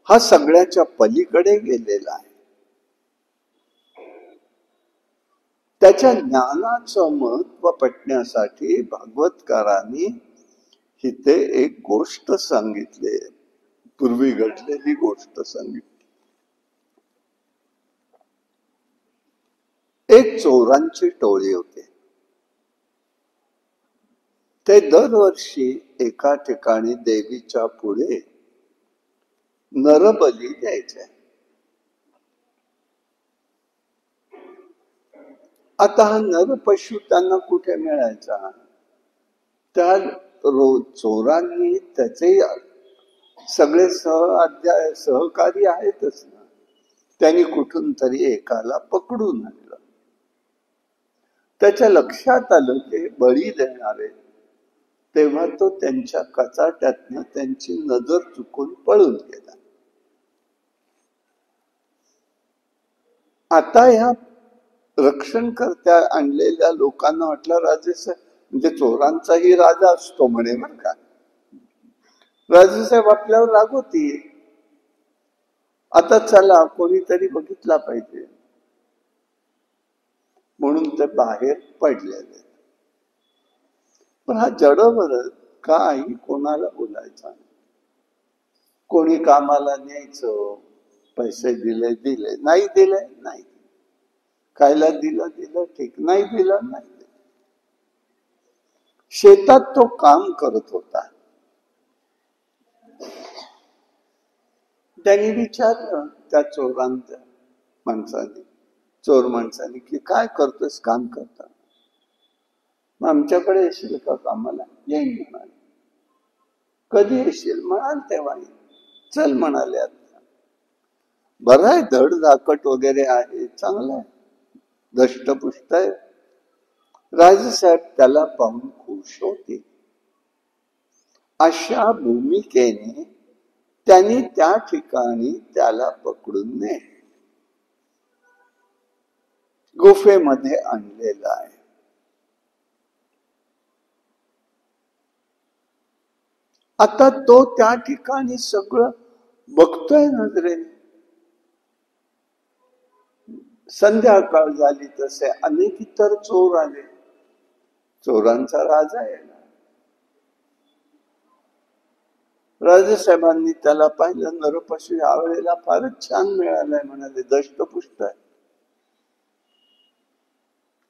हा सगळ्याच्या पलीकडे गेलेला आहे. त्याच्या ज्ञानाचं महत्व पटण्यासाठी भागवतकारांनी इथे एक गोष्ट सांगितली, पूर्वी घडलेली गोष्ट सांगितली. एक चोरांची टोळी होती. ते दरवर्षी एका ठिकाणी देवीच्या पुढे नरबली द्यायचे. आता हा नरपशु त्यांना कुठे मिळायचा? त्या चोरांनी त्याचे सगळे सहकारी आहेतच ना, त्यांनी कुठून तरी एकाला पकडून आणलं. त्याच्या लक्षात आलं की बळी देणारे, तेव्हा तो त्यांच्या कचाट्यातनं त्यांची नजर चुकून पळून गेला. आता ह्या रक्षणकर्त्या आणलेल्या लोकांना वाटलं राजेसाहेब, म्हणजे चोरांचाही राजा असतो म्हणे बर का, राजेसाहेब आपल्यावर रागवतील, आता चला कोणीतरी बघितला पाहिजे, म्हणून ते बाहेर पडलेले. पण हा जडवर काही कोणाला बोलायचा नाही. कोणी कामाला न्यायचं, पैसे दिले दिले, नाही दिले नाही, खायला दिलं दिलं ठीक, नाही दिलं नाही. शेतात तो काम करत होता. त्यांनी विचारलं त्या चोर माणसाने की काय करतोस, काम करता? मग आमच्याकडे येशील का कामाला? येईन म्हणाले. कधी येशील? म्हणाल तेव्हा येईल. चल म्हणाले. आता बरं आहे, धड धाकट वगैरे आहे, चांगलं आहे, धष्टपुष्ट आहे. राजेसाहेब त्याला पाहून खुश होते. अशा भूमिकेने त्यांनी त्या ठिकाणी त्याला पकडून ने गुफेमध्ये आणलेला आहे. आता तो त्या ठिकाणी सगळं बघतोय नजरेने. संध्याकाळ झाली तसे अनेक इतर चोर आले. चोरांचा राजा आहे ना. राजेसाहेबांनी त्याला पाहिलं, नरपशु यावेळेला फारच छान मिळालाय म्हणाले, दष्टपुष्ट आहे.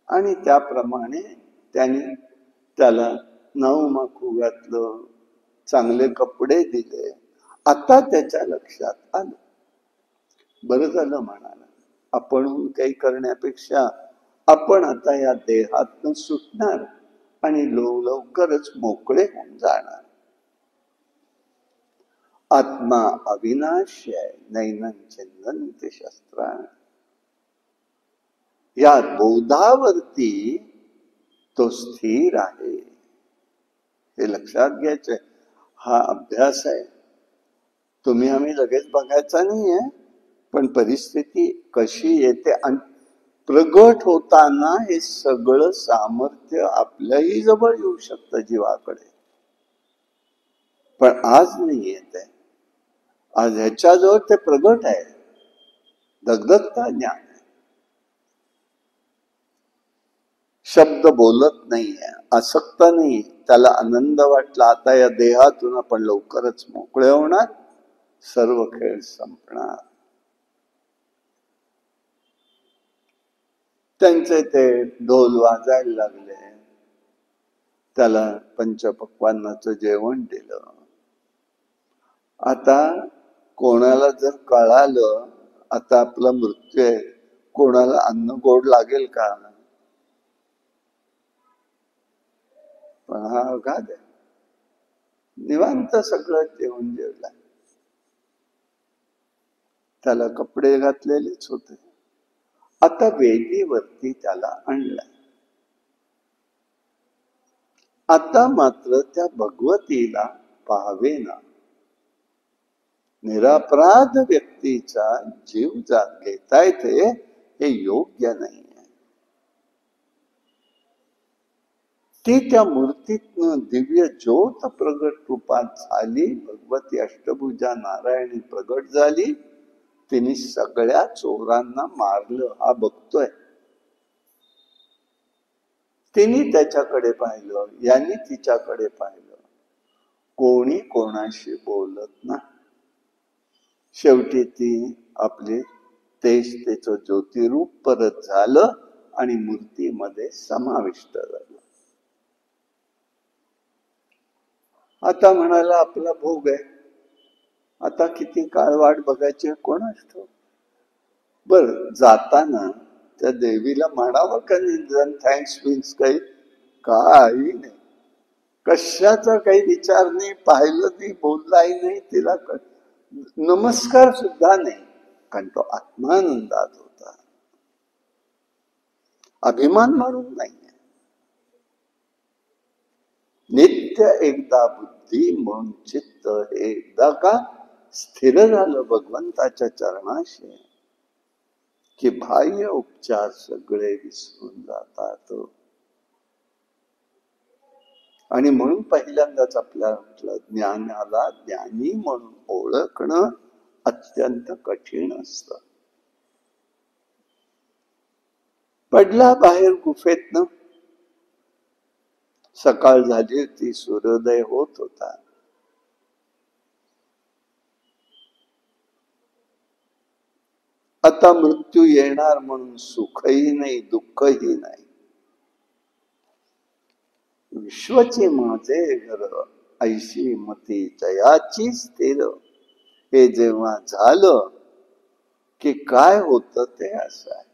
आणि त्याप्रमाणे त्यांनी त्याला नवमाखू घातलं, चांगले कपडे दिले. आता त्याच्या लक्षात आलं, बरं झालं म्हणाला, आपण काही करण्यापेक्षा आपण आता या देहातनं सुटणार आणि लवकरच मोकळे होऊन जाणार. आत्मा अविनाशी आहे, नैनं छिंदन्ति शस्त्राणि. या बोधावरती तो स्थिर आहे, हे लक्षात घ्यायचंय. हा अभ्यास आहे, तुम्ही आम्ही लगेच बघायचा नाहीये, पण परिस्थिती कशी येते आणि प्रगट होताना हे सगळं सामर्थ्य आपल्याही जवळ येऊ शकतं जीवाकडे. पण आज नाही येत आहे. आज ह्याच्याजवळ ते प्रगट आहे, दगदगता ज्ञान आहे. शब्द बोलत नाहीये, आसक्त नाही, त्याला आनंद वाटला. आता या देहातून आपण लवकरच मोकळे होणार, सर्व खेळ संपणार. त्यांचे ते ढोल वाजायला लागले, त्याला पंचपक्वान्नाचं जेवण दिलं. आता कोणाला जर कळालं आता आपला मृत्यू आहे, कोणाला अन्न गोड लागेल का? पण हा अगाध आहे. निवांत सगळं जेवण जेवला, त्याला कपडे घातलेलेच होते. आता वेदीवरती त्याला आणलाय. आता मात्र त्या भगवतीला पाहावेना. निरापराध व्यक्तीचा जीव घेता येते हे योग्य नाही. ती त्या मूर्तीतनं दिव्य ज्योत प्रगट रूपात झाली. भगवती अष्टभुजा नारायणी प्रगट झाली. तिने सगळ्या चोरांना मारलं, हा बघतोय. तिने त्याच्याकडे पाहिलं, यांनी तिच्याकडे पाहिलं. कोणी कोणाशी बोलत नाही. शेवटी ती आपले तेज त्याचं ज्योतिरूप परत झालं आणि मूर्तीमध्ये समाविष्ट झालं. आता म्हणाला आपला भोग आहे, आता किती काळ वाट बघायची कोणाच ठाऊक. बर, जाताना त्या देवीला म्हणावं का निदान थँक्स बिन्स काही? काही नाही, कशाचा काही विचार नाही, पाहिलं नाही, बोललाही नाही, तिला नमस्कार सुद्धा नाही. कारण तो आत्मानंदात होता, अभिमान म्हणून नाही. नित्य एकदा बुद्धी म्हणून चित्त हे एकदा का स्थिर झालं भगवंताच्या चरणाशी की बाह्य उपचार सगळे विसरून जातात. आणि म्हणून पहिल्यांदाच आपल्याला ज्ञानाला ज्ञानी म्हणून ओळखणं अत्यंत कठीण असतं. पडला बाहेर गुफेतनं, सकाळ झाली होती, सूर्योदय होत होता. आता मृत्यू येणार म्हणून सुखही नाही, दुःखही नाही. विश्वचे माझे घर ऐशी मती जयाची स्थिर, हे जेव्हा झालं की काय होतं ते असं आहे.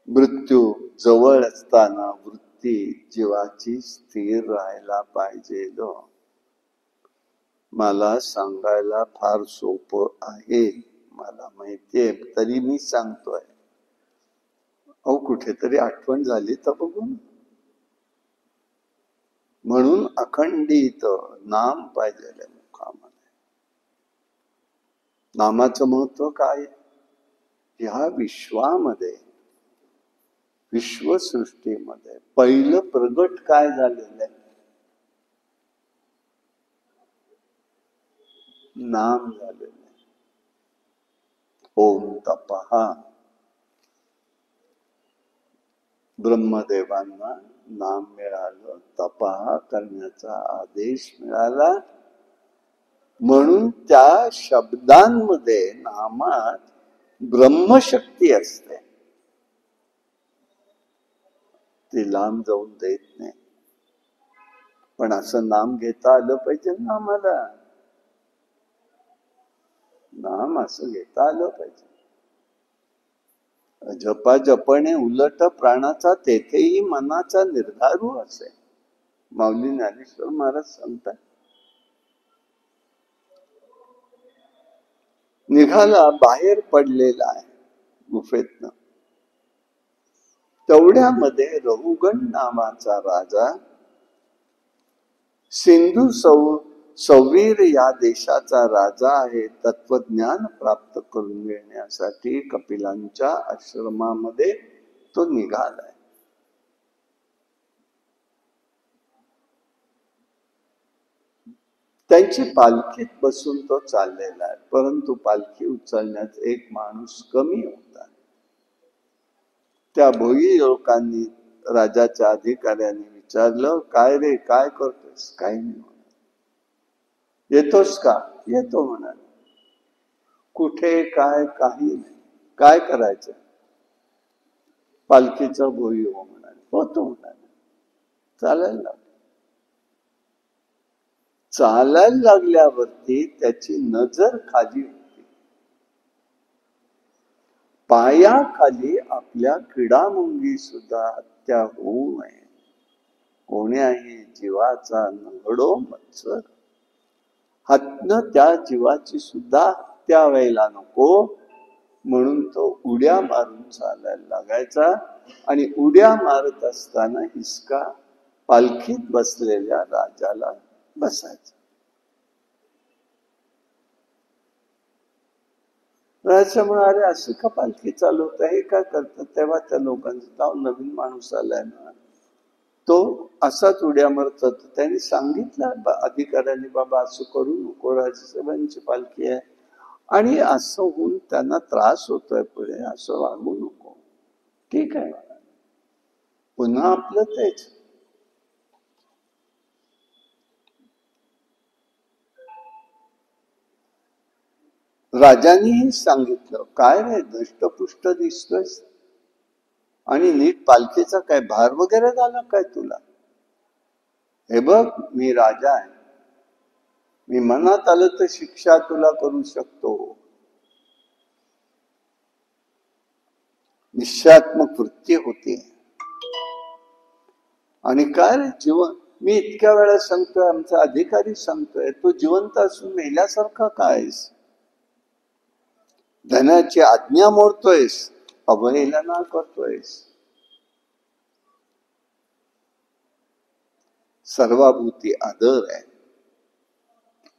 मृत्यू जवळ असताना वृत्ती जीवाची स्थिर राहायला पाहिजे. मला सांगायला फार सोपं आहे, मला माहितीये, तरी मी सांगतोय. अहो कुठेतरी आठवण झाली तर बघून. म्हणून अखंडित नाम पाहिजे मुखामध्ये. नामाचं महत्व काय? ह्या विश्वामध्ये, विश्वसृष्टीमध्ये पहिलं प्रगट काय झालेलं आहे? नाम झालेलं आहे. ओम तपहा. ब्रह्मदेवांना नाम मिळालं, तपहा करण्याचा आदेश मिळाला. म्हणून त्या शब्दांमध्ये, नामात ब्रह्मशक्ती असते, ती लांब जाऊन देत नाही. पण असं नाम घेता आलं पाहिजे ना आम्हाला. नाम असं घेता आलं पाहिजे. जपा जपणे उलट प्राणाचा तेथेही मनाचा निर्धारू असे. माऊली ज्ञानेश्वर महाराज सांगतात. निघाला बाहेर पडलेला आहे गुफेतनं. तेवढ्यामध्ये रहुगण नावाचा राजा सिंधू सौवीर या देशाचा राजा आहे. तत्वज्ञान प्राप्त करून घेण्यासाठी कपिलांच्या आश्रमामध्ये तो निघालाय. त्यांची पालखीत बसून तो चाललेला आहे. परंतु पालखी उचलण्यात एक माणूस कमी होता. त्या भोई लोकांनी राजाच्या अधिकाऱ्यांनी विचारलं, काय रे, काय करतोस? काही नाही. येतोस का? येतो म्हणाले. कुठे, काय? काही नाही. काय करायचं? पालखीचा भोई हो म्हणाले. होतो म्हणाले. चालायला लागले. चालायला लागल्यावरती त्याची नजर खाली होती. पायाखाली आपल्या किडामुंगी सुद्धा हत्या होऊ नये, कोण्याही जीवाचा नगडो मत्सर, हातनं त्या जीवाची सुद्धा हत्या व्हायला नको म्हणून तो उड्या मारून चालायला लागायचा. आणि उड्या मारत असताना हिसका पालखीत बसलेल्या राजाला बसायचा. राजा म्हणाले, असं का पालखी चालवत आहे, काय करतात? तेव्हा त्या लोकांचं नाव, नवीन माणूस आलाय ना, तो असाच उड्या मारत होता. त्यांनी सांगितलं अधिकाऱ्यांनी, बाबा असं करू नको, राजसाहेबांची पालखी आहे आणि असं होऊन त्यांना त्रास होतोय पुढे, असं वागू नको. ठीक आहे. पुन्हा आपलं तेच. राजांनीही सांगितलं, काय रे, दष्टपुष्ट दिसतोय आणि नीट पालखीचा काय भार वगैरे झाला काय तुला? हे बघ, मी राजा आहे, मी मनात आलं तर शिक्षा तुला करू शकतो. निश्चयात्मक वृत्ती होती. आणि काय रे जीवन, मी इतक्या वेळा सांगतोय, आमचा अधिकारी सांगतोय, तू जिवंत असून मेल्यासारखा कायस? धनाची आज्ञा मोडतोयस, अवहेलना करतोयस. सर्वाभूती आदर आहे,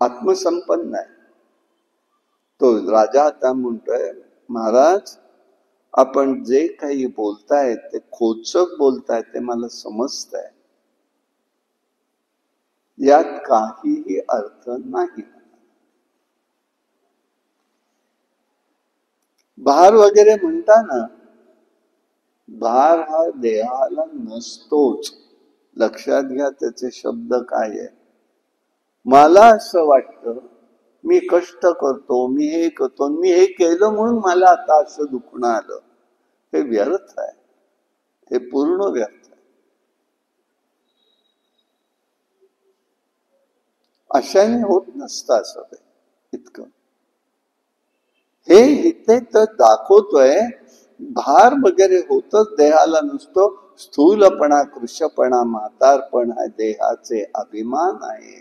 आत्मसंपन्न आहे. तो राजा आता म्हणतोय, महाराज आपण जे काही बोलताय ते खोचक बोलताय, ते मला समजतंय, यात काहीही अर्थ नाही. भार वगैरे म्हणता ना, भार हा देहाला नसतोच. लक्षात घ्या त्याचे शब्द काय आहे. मला असं वाटतं, मी कष्ट करतो, मी हे करतो, मी हे केलं म्हणून मला आता असं दुखणं आलं, हे व्यर्थ आहे. हे पूर्ण व्यर्थ आहे. अशाने होत नसतं असं ते इतकं. हे इथे तर दाखवतोय, भार वगैरे होतच देहाला नसतो. स्थूलपणा, कृशपणा, म्हातारपण हा देहाचे अभिमान आहे.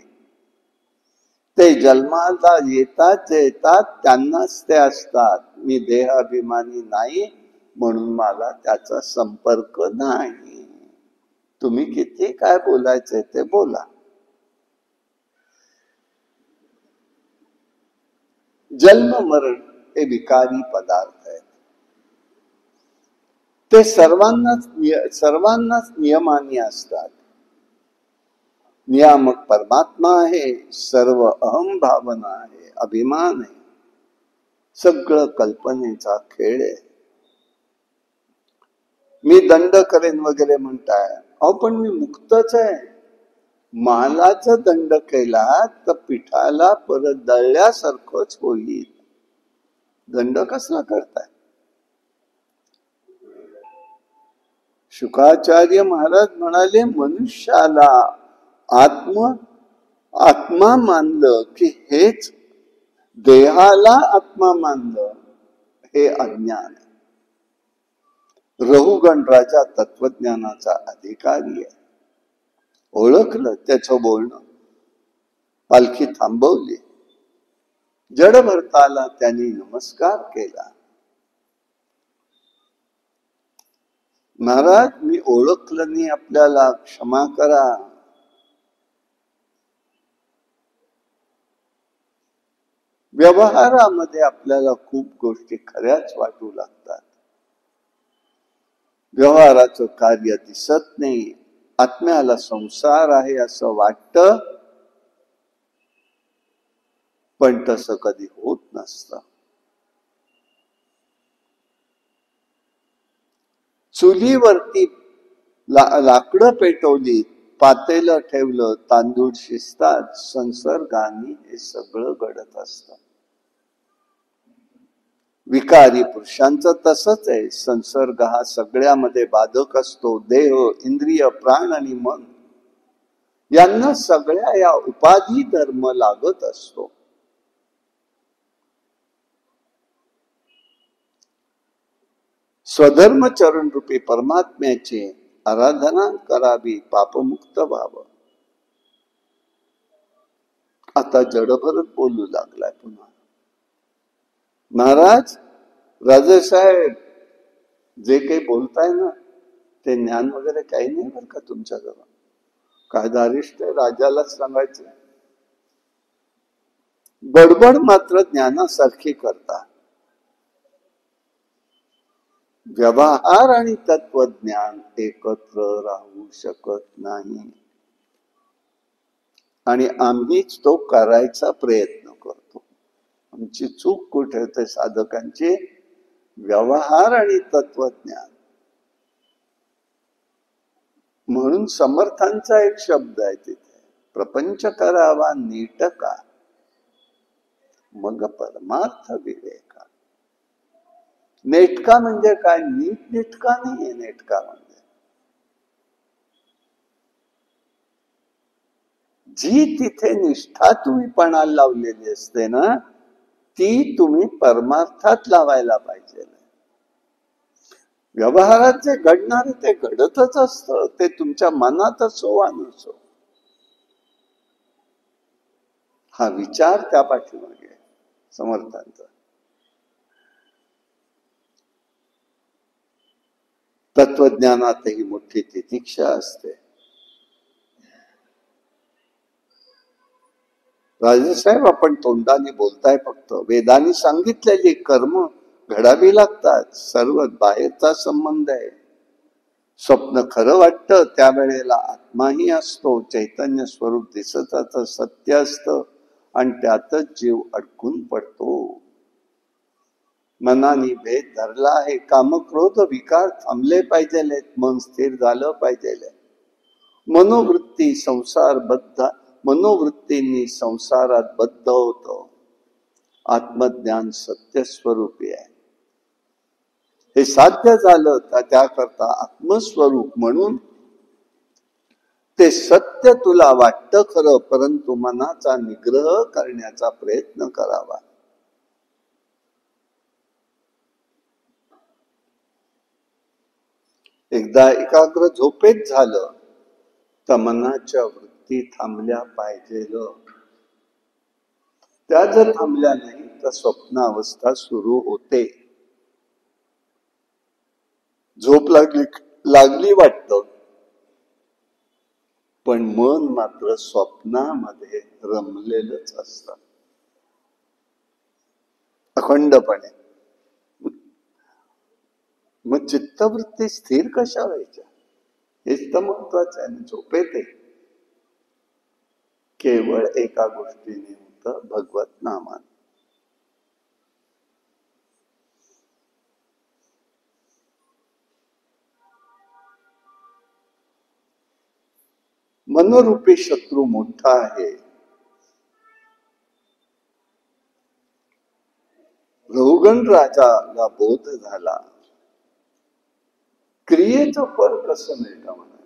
ते जन्माला येतात जे येतात त्यांनाच ते असतात. मी देह अभिमानी नाही म्हणून मला त्याचा संपर्क नाही. तुम्ही किती काय बोलायचे ते बोला. जन्म मरण हे विकारी पदार्थ आहेत. ते सर्वांनाच नियमानी असतात. नियामक परमात्मा आहे, सर्व अहम भावना आहे, अभिमान आहे, सगळं कल्पनेचा खेळ आहे. मी दंड करेन वगैरे म्हणताय, अहो पण मी मुक्तच आहे. मालाचा दंड केला तर पिठाला परत दळल्यासारखंच होईल. दंड कसला करताय? शुकाचार्य महाराज म्हणाले, मनुष्याला आत्मा मानलं की हेच, देहाला आत्मा मानलं हे अज्ञान आहे. रहुगण राजा तत्वज्ञानाचा अधिकारी आहे. ओळखलं त्याचं बोलणं. पालखी थांबवली. जडभरताला त्यांनी नमस्कार केला. महाराज, मी ओळखलं नाही आपल्याला, क्षमा करा. व्यवहारामध्ये आपल्याला खूप गोष्टी खऱ्याच वाटू लागतात. व्यवहाराचं कार्य दिसत नाही. आत्म्याला संसार आहे असं वाटतं, पण तसं कधी होत नसतं. चुलीवरती लाकडं पेटवली, पातेलं ठेवलं, तांदूळ शिजतात. संसर्गाने हे सगळं घडत असतं. विकारी पुरुषांचं तसंच आहे. संसर्ग हा सगळ्यामध्ये बाधक असतो. देह, इंद्रिय, प्राण आणि मन यांना सगळ्या या उपाधी धर्म लागत असतो. स्वधर्म चरण रूपी परमात्म्याची आराधना करावी, पापमुक्त व्हावं. आता जडभरत बोलू लागलाय पुन्हा. महाराज, राजेसाहेब, जे काही बोलताय ना ते ज्ञान वगैरे काही नाही बरं का तुमच्याजवळ. कायदारिष्ट राजालाच सांगायचं. बडबड मात्र ज्ञानासारखी करता. व्यवहार आणि तत्वज्ञान एकत्र राहू शकत नाही. आणि आम्हीच तो करायचा प्रयत्न करतो. आमची चूक कुठे होते साधकांची? व्यवहार आणि तत्वज्ञान. म्हणून समर्थांचा एक शब्द आहे तिथे, प्रपंच करावा नीटका, मग परमार्थ विवेका. नेटका म्हणजे काय? नीट नेटका नाहीये. नेटका म्हणजे जी तिथे निष्ठा तुम्ही पणाला लावलेली असते ना, ती तुम्ही परमार्थात लावायला पाहिजे. व्यवहारात जे घडणार ते घडतच असतं. ते तुमच्या मनात असो वा नसो. हा विचार त्या पाठीमागे समर्थांचा. तत्वज्ञानातही मोठी तितिक्षा असते. राजेसाहेब, आपण तोंडाने बोलताय फक्त. वेदांनी सांगितलेली कर्म घडावी लागतात. सर्व बाहेरचा संबंध आहे. स्वप्न खरं वाटतं त्यावेळेला आत्माही असतो. चैतन्य स्वरूप दिसतं, सत्य असतं आणि त्यातच जीव अडकून पडतो. मनाने भेद धरला आहे. कामक्रोध विकार थांबले पाहिजे. मन स्थिर झालं पाहिजे. मनोवृत्ती संसारबद्ध, मनोवृत्तींनी संसारात बद्ध होतो. आत्मज्ञान सत्य स्वरूपी आहे. हे साध्य झालं तर त्याकरता आत्मस्वरूप म्हणून ते सत्य तुला वाटतं खरं, परंतु मनाचा निग्रह करण्याचा प्रयत्न करावा. एकदा एकाग्र झोपेत झालं तर मनाच्या वृत्ती थांबल्या पाहिजे. त्या जर थांबल्या नाही तर स्वप्नावस्था सुरू होते. झोप लागली वाटतं, पण मन मात्र स्वप्नामध्ये रमलेलंच असतं अखंडपणे. मग चित्तवृत्ती स्थिर कशा व्हायच्या हेच तर महत्वाचं आहे. झोपेत केवळ एका गोष्टीने होतं, भगवत नामान. मनोरूपी शत्रू मोठा आहे. रहुगण राजाला बोध झाला. क्रियेचं फळ कसं मिळतं म्हणा.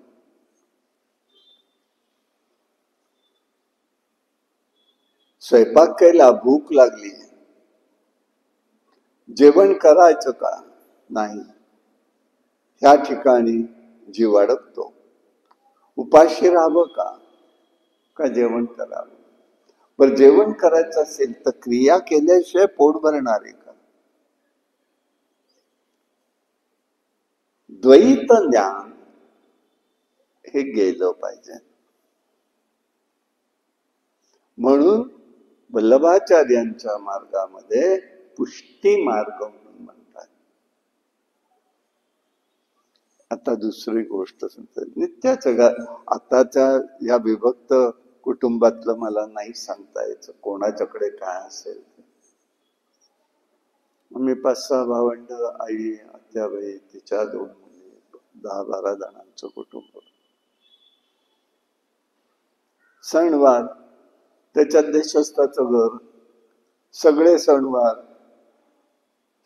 स्वयंपाक केला, भूक लागली, जेवण करायचं का? नाही. ह्या ठिकाणी जीव अडकतो. उपाशी राहावं का जेवण करावं? पण जेवण करायचं असेल तर क्रिया केल्याशिवाय पोट भरणार आहे का? द्वैत ज्ञान हे गेलं पाहिजे. म्हणून वल्लभाचार्यांच्या मार्गामध्ये पुष्टी मार्ग म्हणून म्हणतात. आता दुसरी गोष्ट सांगतात, नित्य जगात आताच्या या विभक्त कुटुंबातलं मला नाही सांगता यायचं कोणाच्याकडे काय असेल. मी 5-6 भावंड, आई, आत्याबाई, तिच्या 2 मुली, 10-12 जणांचं कुटुंब. सणवार, त्याच्यात देशस्थाचं घर, सगळे सणवार,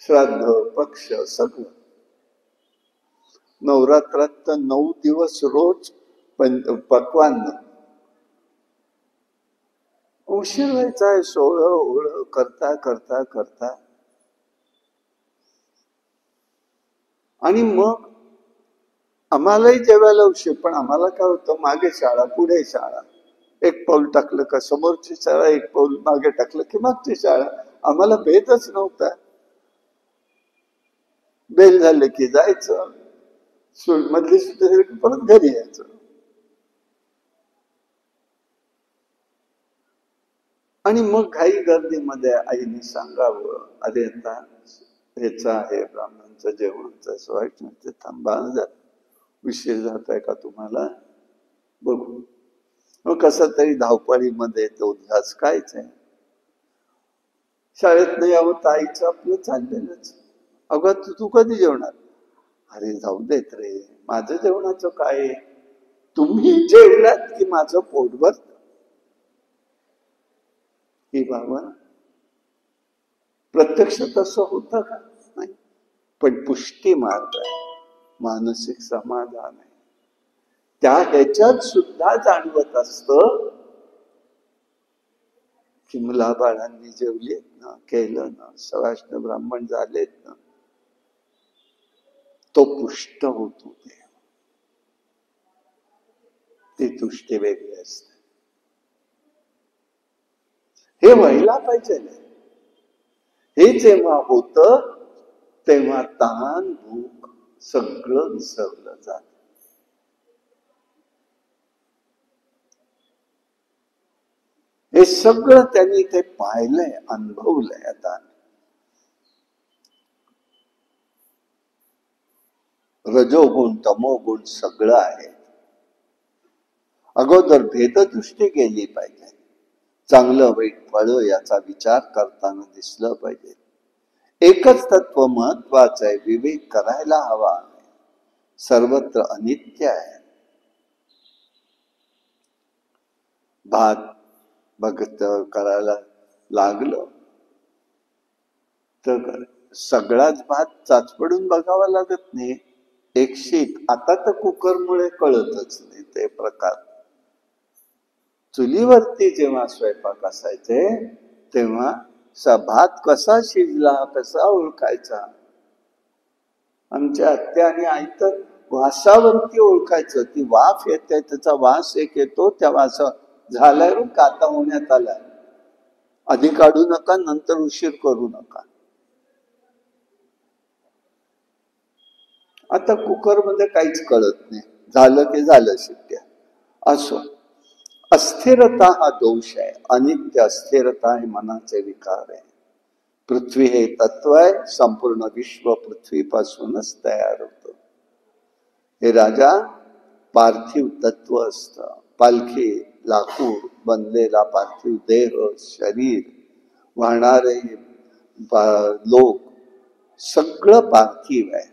श्राद्ध, पक्ष, सगळं. नवरात्रात तर 9 दिवस रोज पक्वान्न. उशीर व्हायचा, सोहळं ओळं करता करता करता. आणि मग आम्हालाही जेवायला उशीर, पण आम्हाला काय होतं, मागे शाळा पुढे शाळा. एक पाऊल टाकलं का समोरची शाळा, एक पाऊल मागे टाकलं की मागची शाळा. आम्हाला भेदच नव्हता. बेल झाले की जायचं, मधली सुट्टी झाली की परत घरी यायचं. आणि मग घाई गर्दीमध्ये आईने सांगावं, अरे आता ह्याचं आहे ब्राह्मणांचं जेवणाचं सोय, थांबा, उशीर जात आहे का तुम्हाला, बघू. मग कसं तरी धावपळीमध्ये तो ध्यास कायच आहे. शाळेत नाही यावं तर आईचं आपलं चाललेलंच. अगं तू कधी जेवणार? अरे जाऊ देत रे, माझं जेवणाचं काय, तुम्ही जेवलात की माझं पोट भरत. ही भावना प्रत्यक्ष तसं होतं का? नाही. पण पुष्टी मार्ग आहे, मानसिक समाधान आहे. त्या ह्याच्यात सुद्धा जाणवत असतं की मुलाबाळांनी जेवलेत ना, केलं ना, सवाष्ण ब्राह्मण झालेत ना, तो पुष्ट होतो. ती तुष्टी वेगळी असते. हे व्हायला पाहिजे. हे जेव्हा होतं तेव्हा तहान भूक सगळं विसरलं जात. हे सगळं त्यांनी ते पाहिलंय, अनुभवलंय. आता रजोगुण तमोगुण सगळं आहे. अगोदर भेददृष्टी गेली पाहिजे. चांगलं वाईट फळ याचा विचार करताना दिसलं पाहिजे. एकच तत्व महत्वाचं आहे, विवेक करायला हवा. सर्वत्र अनित्य आहे. भात भगत करायला लागलं तर सगळाच भात चाचपडून बघावा लागत नाही. एक शीत, आता तर कुकरमुळे कळतच नाही ते प्रकार. चुलीवरती जेव्हा स्वयंपाक असायचे तेव्हा भात कसा शिजला कसा ओळखायचा. आमच्या आत्या आणि आई तर वासावरती ओळखायचं. ती वाफ येते, त्याचा वास एक येतो, त्या वासा झाल्यावर काता होण्यात आला, आधी काढू नका, नंतर उशीर करू नका. आता कुकरमध्ये काहीच कळत नाही, झालं की झालं शिट्ट्या. असो, अस्थिरता हा दोष आहे. अनित्य अस्थिरता हे मनाचे विकार आहे. पृथ्वी हे तत्व आहे, संपूर्ण विश्व पृथ्वीपासूनच तयार होतं. हे राजा पार्थिव तत्व असतं. पालखी लाकूड बनलेला पार्थिव देह, शरीर, वाहणारे लोक सगळं पार्थिव आहे.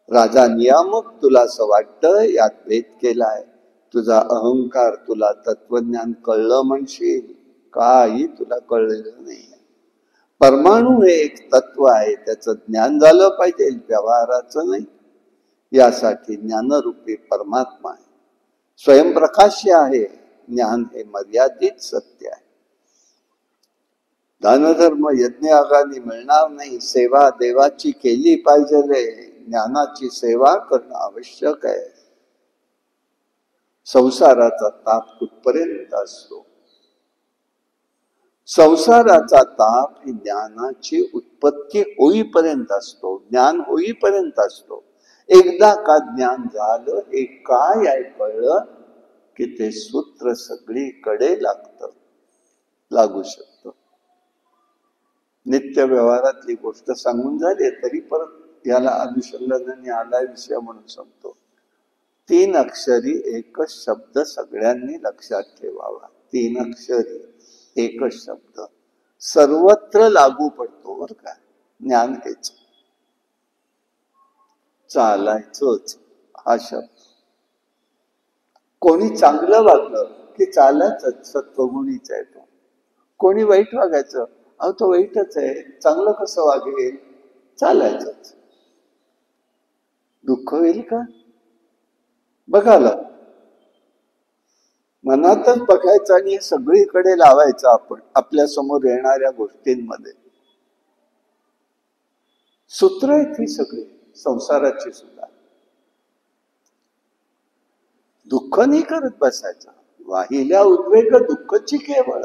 राजा नियामक, तुला असं वाटतं यात भेद केलाय, तुझा अहंकार तुला तत्वज्ञान कळलं म्हणशील, काही तुला कळलेलं नाही. परमाणू हे एक तत्व आहे, त्याचं ज्ञान झालं पाहिजे, व्यवहाराचं नाही. यासाठी ज्ञानरूपी परमात्मा आहे, स्वयंप्रकाशी आहे. ज्ञान हे मर्यादित सत्य आहे. दानधर्म यज्ञ यागाने मिळणार नाही. सेवा देवाची केली पाहिजे. ज्ञानाची सेवा करणं आवश्यक आहे. संसाराचा ताप कुठपर्यंत असतो? संसाराचा ताप ही ज्ञानाची उत्पत्ती होईपर्यंत असतो, ज्ञान होईपर्यंत असतो. एकदा का ज्ञान झालं, हे काय आहे कळलं की ते सूत्र सगळीकडे लागू शकतं. नित्य व्यवहारातली गोष्ट सांगून झाली तरी परत याला अनुषंगाने आलाय विषय म्हणून सांगतो. 3 अक्षरी एकच शब्द सगळ्यांनी लक्षात ठेवावा. 3 अक्षरी एकच शब्द सर्वत्र लागू पडतो बर का. ज्ञान हेच, चालायचंच हा शब्द. कोणी चांगलं वागलं की चालायचंच, सत्वगुणीच आहे तो. कोणी वाईट वागायचं, अहो तो वाईटच आहे, चांगलं कसं वागेल, चालायचंच. दुःख होईल का? बघायला मनातच बघायचं आणि सगळीकडे लावायचं आपण आपल्या समोर येणाऱ्या गोष्टींमध्ये. सूत्र आहेत ही सगळी संसाराची सुद्धा. दुःख नाही करत बसायचं. वाहिल्या उद्वेग दुःखची केवळ,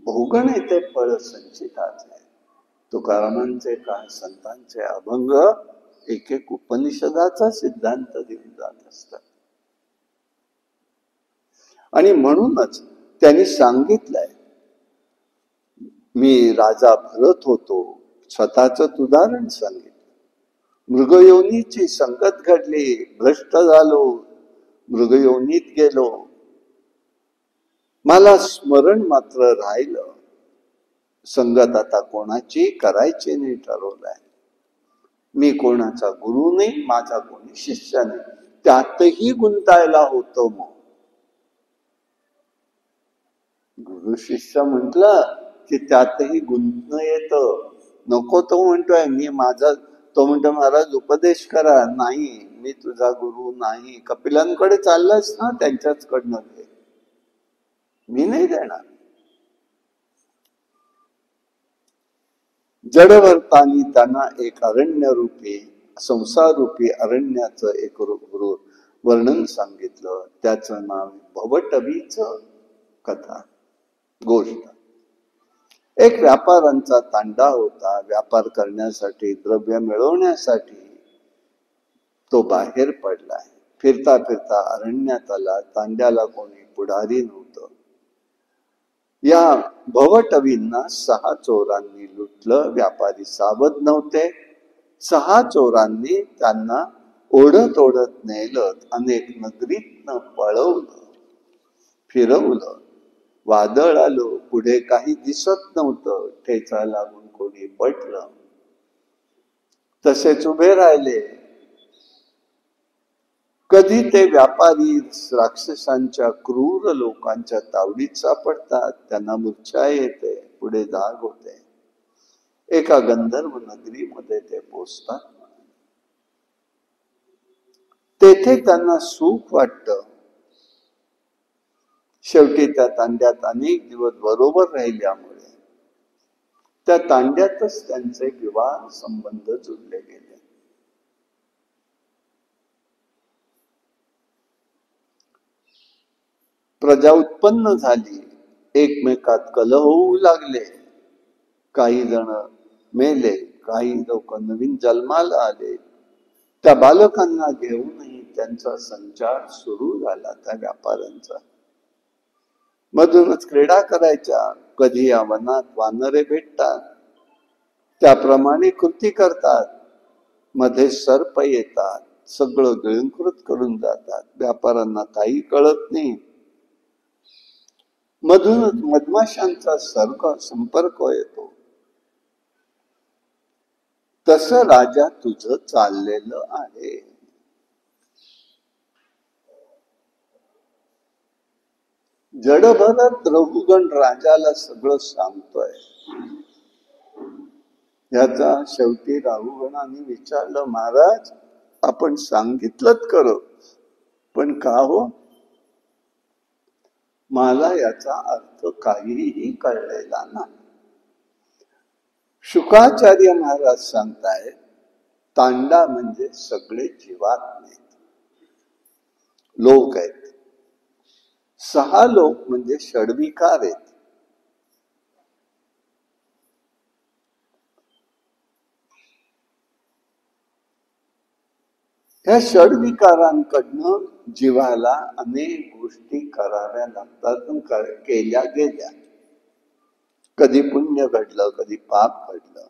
भोगण येते फळ संचिताचे. तुकारामांचे काय संतांचे अभंग एक एक उपनिषदाचा सिद्धांत देऊन जात असतात. आणि म्हणूनच त्यांनी सांगितलंय, मी राजा भरत होतो, स्वतःच उदाहरण सांगितलं. मृगयोनीची संगत घडली, भ्रष्ट झालो, मृगयोनीत गेलो, मला स्मरण मात्र राहिलं. संगत आता कोणाची करायची नाही ठरवलंय. मी कोणाचा गुरु नाही, माझा कोणी शिष्य नाही. त्यातही गुंतायला होतं. मग गुरु शिष्य म्हटलं की त्यातही गुंतणं येतं. नको तो म्हणतोय मी माझा, तो म्हणतो महाराज उपदेश करा. नाही, मी तुझा गुरु नाही. कपिलांकडे चाललास ना, त्यांच्याच कडनं घे, मी नाही देणार. जडवर्तानी त्यांना एक अरण्य रूपी, संसार रूपी अरण्याचं एक वर्णन सांगितलं. त्याचं नाव भवटवीच कथा गोष्ट. एक व्यापाऱ्यांचा तांडा होता. व्यापार करण्यासाठी, द्रव्य मिळवण्यासाठी तो बाहेर पडलाय. फिरता फिरता अरण्यात आला. तांड्याला कोणी पुढारी नव्हतं. या भवटवींना 6 चोरांनी लुटलं. व्यापारी सावध नव्हते. 6 चोरांनी त्यांना ओढत ओढत नेलं. अनेक नगरीतनं पळवलं, फिरवलं. वादळ आलो, पुढे काही दिसत नव्हतं. ठेचा लागून कोणी पडलं. तसेच उभे राहिले. कधी ते व्यापारी राक्षसांच्या क्रूर लोकांच्या तावडीत सापडतात. त्यांना मूर्छा येते, पुढे धाग होते. एका गंधर्व नगरीमध्ये ते पोचतात. तेथे त्यांना सुख वाटतं. शेवटी त्या तांड्यात अनेक दिवस बरोबर राहिल्यामुळे त्या तांड्यातच त्यांचे विवाह संबंध जुळले गेले. प्रजा उत्पन्न झाली. एकमेकात कलह होऊ लागले. काही जण मेले, काही लोक नवीन जन्माला आले. त्या बालकांना घेऊनही त्यांचा संचार सुरू झाला. त्या व्यापाऱ्यांचा मधूनच क्रीडा करायच्या. कधी या वनात वानरे भेटतात, त्याप्रमाणे कृती करतात. मध्ये सर्प येतात, सगळं गिळंकृत करून जातात. व्यापाऱ्यांना काही कळत नाही. मधूनच मधमाशांचा संपर्क येतो. तसं राजा तुझं चाललेलं आहे. जडभरात रघुगण राजाला सगळं सांगतोय. याचा शेवटी राहुगणाने विचारलं, महाराज आपण सांगितलंच करो, पण का हो? मला याचा अर्थ काहीही कळलेला नाही. शुकाचार्य महाराज सांगतायत, तांडा म्हणजे सगळे जीवात्मे लोक आहेत. 6 लोक म्हणजे षडविकार आहेत. ह्या षडविकारांकडनं जीवाला अनेक गोष्टी कराव्या लागतात, केल्या गेल्या. कधी पुण्य घडलं, कधी पाप घडलं.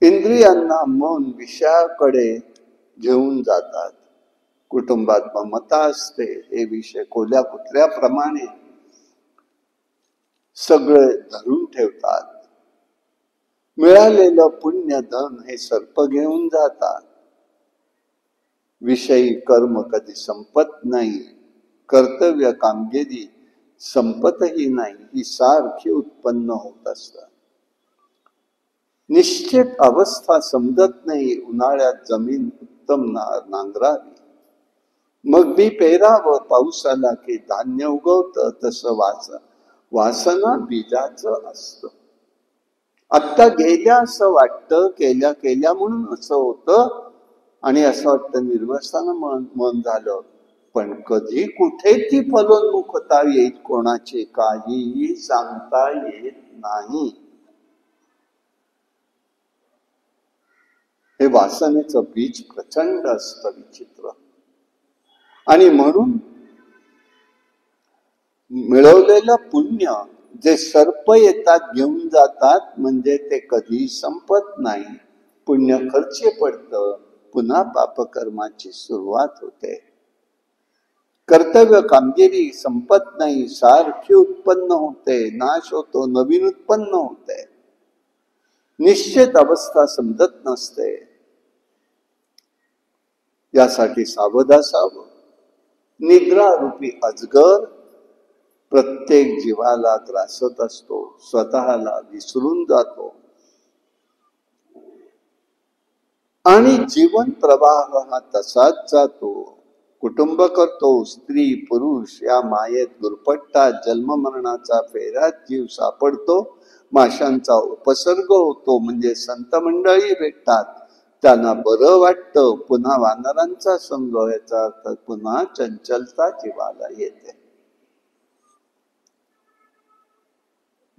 इंद्रियांना मन विषयाकडे घेऊन जातात. कुटुंबात ममता असते, हे विषय कुठल्याप्रमाणे सगळे धरून ठेवतात. मिळालेलं पुण्य धन हे सर्प घेऊन जातात. विषयी कर्म कधी संपत नाही, कर्तव्य कामगिरी संपतही नाही, ही सारखी उत्पन्न होत असतात. निश्चित अवस्था समजत नाही. उन्हाळ्यात जमीन उत्तम नांगरावी, मग बी पेरावं, पाऊस आला की धान्य उगवतं. तसं वासना बीजाचं असतं. आत्ता गेल्या असं वाटतं, केल्या म्हणून असं होतं, आणि असं वाटतं निर्वसानं मन झालं. पण कधी कुठे ती फलोन्मुखता येईल कोणाची, काहीही सांगता येत नाही. हे वासनेचं बीज प्रचंड असतं, विचित्र. आणि म्हणून मिळवलेलं पुण्य जे सर्प येतात घेऊन जातात, म्हणजे ते कधी संपत नाही. पुण्य खर्ची पडतं, पुन्हा पापकर्माची सुरुवात होते. कर्तव्य कामगिरी संपत नाही, सारखी उत्पन्न होते, नाश होतो, नवीन उत्पन्न होते. निश्चित अवस्था समजत नसते. यासाठी सावध असावं. निद्रा रूपी अजगर प्रत्येक जीवाला ग्रासत असतो, स्वतःला विसरून जातो, आणि जीवन प्रवाह हा तसाच जातो. कुटुंब करतो, स्त्री पुरुष या मायेत गुरफटतात. जन्म मरणाचा फेऱ्यात जीव सापडतो. माशांचा उपसर्ग होतो, म्हणजे संत मंडळी भेटतात, त्यांना बरं वाटतं. पुन्हा वानरांचा संग, याचा अर्थ पुन्हा चंचलता जीवाला येते.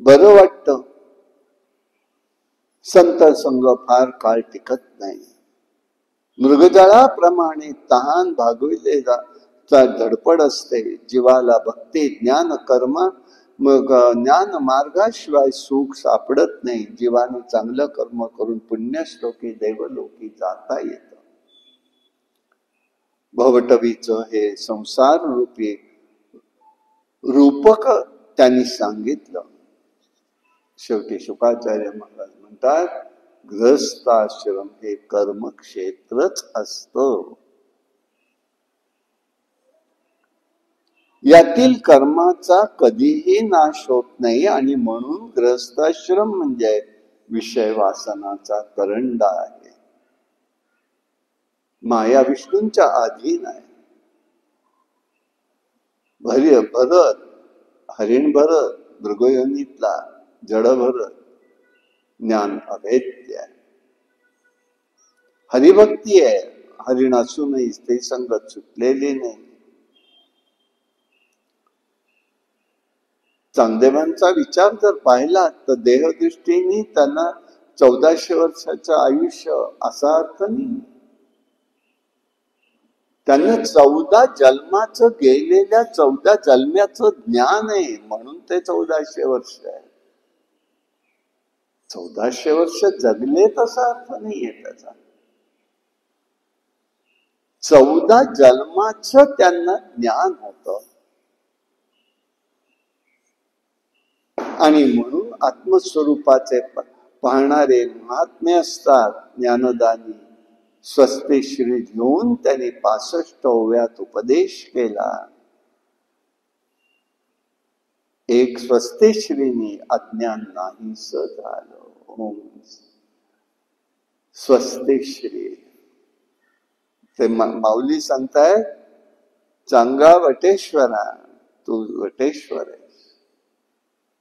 बरं वाटतं. संत संग फार काळ टिकत नाही. मृगजळाप्रमाणे तहान भागविलेला धडपड असते. जीवाला भक्ती ज्ञान कर्म ज्ञान मार्गाशिवाय सुख सापडत नाही. जीवाने चांगलं कर्म करून पुण्यश्लोकी देवलोकी जाता येतं. भवटवीचं हे संसार रूपी रूपक त्यांनी सांगितलं. शेवटी शुकाचार्य महाराज म्हणतात, गृहस्थाश्रम हे कर्मक्षेत्रच असतं. यातील कर्माचा कधीही नाश होत नाही, आणि म्हणून गृहस्थाश्रम म्हणजे विषय वासनाचा करंडा आहे. माया विष्णूंच्या अधीन आहे. भरत हरिण भरत मृगयोनीतला जड भरत ज्ञान अभेद्य आहे. हरिभक्ती आहे. हरिण असूनही ते संगत सुटलेली नाही. चांगदेवांचा विचार जर पाहिला तर देहदृष्टीने त्यांना 1400 वर्षाचं आयुष्य असा अर्थ नाही. त्यांना 14 जन्माचं गेलेल्या 14 जन्माचं ज्ञान आहे, म्हणून ते 1400 वर्ष आहे. 1400 वर्ष जगले तसा अर्थ नाहीये त्याचा. 14 जन्माचं त्यांना ज्ञान होतं, आणि म्हणून आत्मस्वरूपाचे पाहणारे महात्मे असतात. ज्ञानदानी स्वस्ते श्री घेऊन त्यांनी 65व्यात उपदेश केला. एक स्वस्ते श्रीनी अज्ञान नाहीस झालं. ओम स्वस्ते श्री. ते माऊली सांगताय, चांगा वटेश्वरा, तू वटेश्वर आहेस.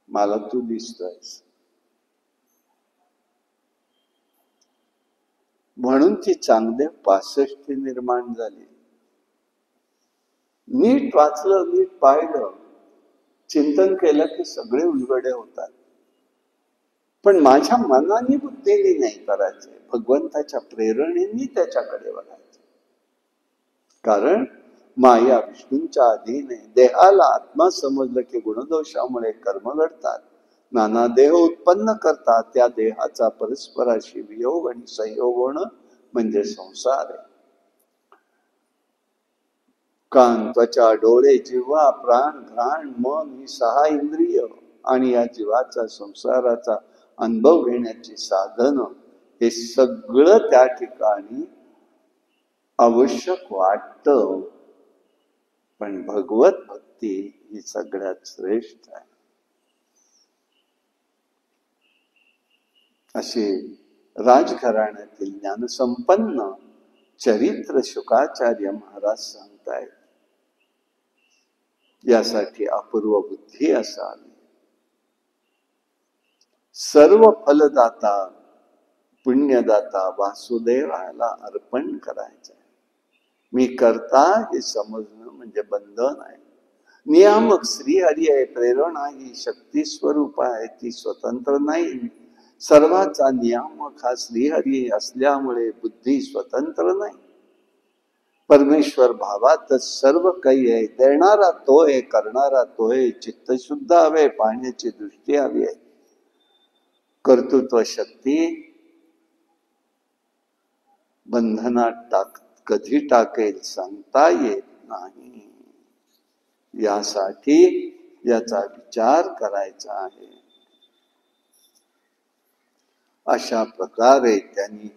मला तू दिसतोयस. म्हणून ती चांगदेव 65 निर्माण झाली. नीट वाचलं, नीट पाहिलं, चिंतन केलं की सगळे उलगडे होतात. पण माझ्या मनाने बुद्धीने नाही करायचे, भगवंताच्या प्रेरणेने त्याच्याकडे बघायचे. कारण माया विष्णूंच्या अधीन आहे. देहाला आत्मा समजलं की गुणदोषामुळे कर्म घडतात, नाना देह उत्पन्न करतात. त्या देहाचा परस्पराशी वियोग आणि संयोग होणं म्हणजे संसार आहे. कान, त्वचा, डोळे, जिव्हा, प्राण, घ्राण, मन ही 6 इंद्रिय आणि या जीवाचा संसाराचा अनुभव घेण्याची साधन, हे सगळं त्या ठिकाणी आवश्यक वाटतं. पण भगवत भक्ती ही सगळ्यात श्रेष्ठ आहे. असे राजघराण्यातील ज्ञानसंपन्न चरित्र शुकाचार्य महाराज सांगतायत. यासाठी अपूर्व बुद्धी असावी. सर्व फलदाता पुण्यदाता वासुदेवाला अर्पण करायचं. मी करता हे समजणं म्हणजे बंधन आहे. नियामक श्रीहरी आहे. प्रेरणा ही शक्ती स्वरूप आहे, ती स्वतंत्र नाही. सर्वाचा नियामक हा श्रीहरी असल्यामुळे बुद्धी स्वतंत्र नाही. परमेश्वर भावातच सर्व काही आहे. देणारा तो आहे, करणारा तो आहे. चित्त शुद्ध हवे, पाहण्याची दृष्टी हवी आहे. कर्तृत्व शक्ती बंधनात कधी टाकेल सांगता येत नाही. यासाठी याचा विचार करायचा आहे. अशा प्रकारे त्यांनी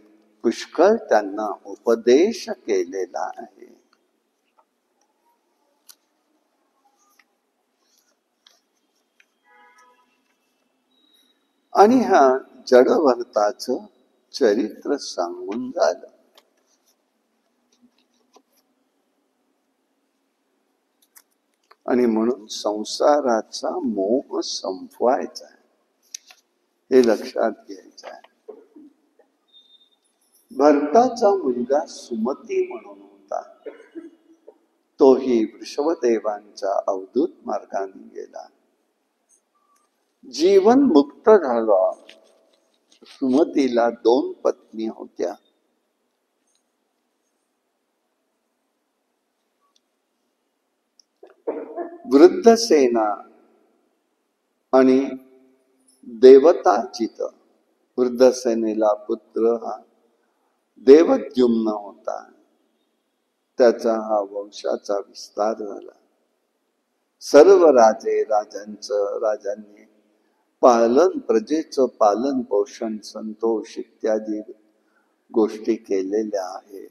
पुष्कळ त्यांना उपदेश केलेला आहे. आणि हा जडभरताचं चरित्र सांगून झालं. आणि म्हणून संसाराचा मोह संपवायचा आहे, हे लक्षात घ्यायचं आहे. भरताचा मुलगा सुमती म्हणून होता. तोही वृषभदेवांच्या अवधूत मार्गाने गेला, जीवन मुक्त झाला. सुमतीला 2 पत्नी होत्या. वृद्धसेना आणि देवताजित. वृद्धसेनेला पुत्र हा देवद्युम्न होता. त्याचा हा वंशाचा विस्तार झाला. सर्व राजांनी प्रजेचं पालन पोषण, संतोष इत्यादी गोष्टी केलेल्या आहेत.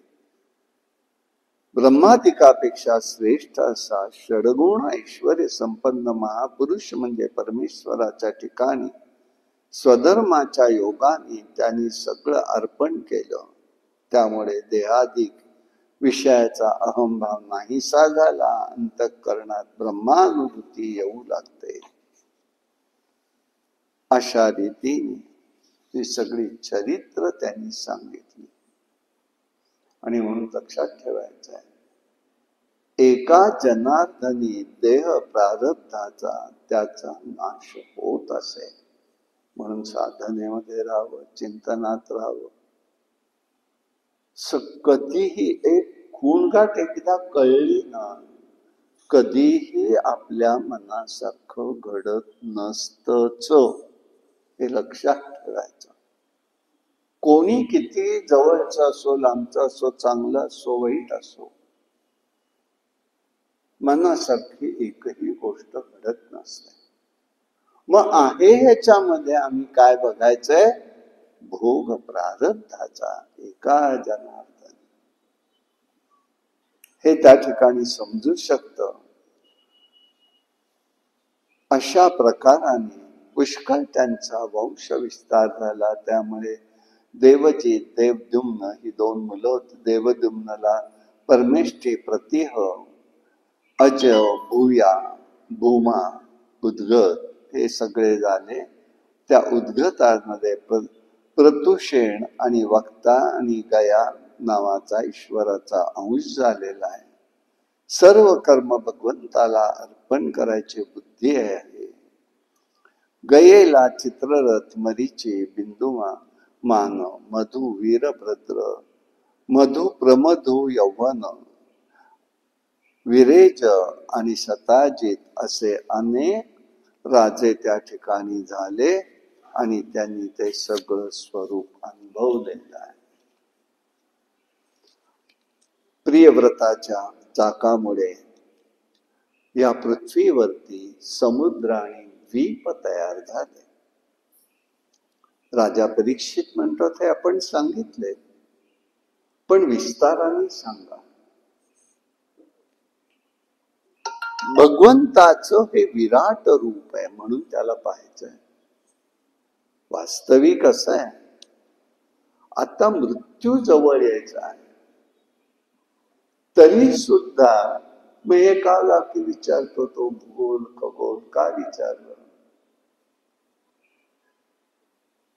ब्रह्मादिकापेक्षा श्रेष्ठ असा षडगुण ऐश्वर्य संपन्न महापुरुष म्हणजे परमेश्वराच्या ठिकाणी स्वधर्माच्या योगाने त्यांनी सगळं अर्पण केलं. त्यामुळे देहाधिक विषयाचा अहंभाव नाहीसा झाला. अंतःकरणात ब्रह्मानुभूती येऊ लागते. अशा रीतीने ही सगळी चरित्र त्यांनी सांगितली. आणि म्हणून लक्षात ठेवायचं आहे, एका जनार्दनी देह प्रारब्धाचा त्याचा नाश होत असे. म्हणून साधनेमध्ये राहावं, चिंतनात राहावं. कधीही एक खूणगाठ एकदा कळली ना, कधीही आपल्या मनासारखं घडत नसतंच, हे लक्षात ठेवायचं. कोणी किती जवळचं असो, लांबचं असो, चांगलं असो, वाईट असो, मनासारखी एकही गोष्ट घडत नसते. मग आहे ह्याच्यामध्ये आम्ही काय बघायचंय? भोग प्रारब्धाचा एका जनार्दन, हे त्या ठिकाणी समजू शकतं. अशा प्रकाराने पुष्कळ त्यांचा वंश विस्तार झाला. त्यामुळे देवजित, देवद्युम्न ही 2 मुलं होती. देवद्युम्नला परमेष्ठी, प्रतिह, अज, भूया, भूमा, उद्गत हे सगळे झाले त्या उद्गतामध्ये प्रतुषेण आणि वक्ता आणि गया नावाचा ईश्वराचा अंश झालेला आहे. सर्व कर्म भगवंताला अर्पण करायची बुद्धी आहे. गयेला चित्ररथ मरीची बिंदुमा मान मधु वीरभद्र मधु प्रमधु यौवन विरेज आणि सताजित असे अनेक राजे त्या ठिकाणी झाले आणि त्यांनी ते सगळं स्वरूप अनुभवलेलं आहे. प्रियव्रताच्या चाकामुळे या पृथ्वीवरती समुद्र आणि द्वीप तयार झाले. राजा परीक्षित म्हणतो ते आपण सांगितले, पण विस्ताराने सांगा. भगवंताचं हे विराट रूप आहे म्हणून त्याला पाहायचंय. वास्तविक असं आहे, आता मृत्यू जवळ यायचा आहे तरी सुद्धा मग हे का की विचारतो तो भूगोल खगोल का विचारलं,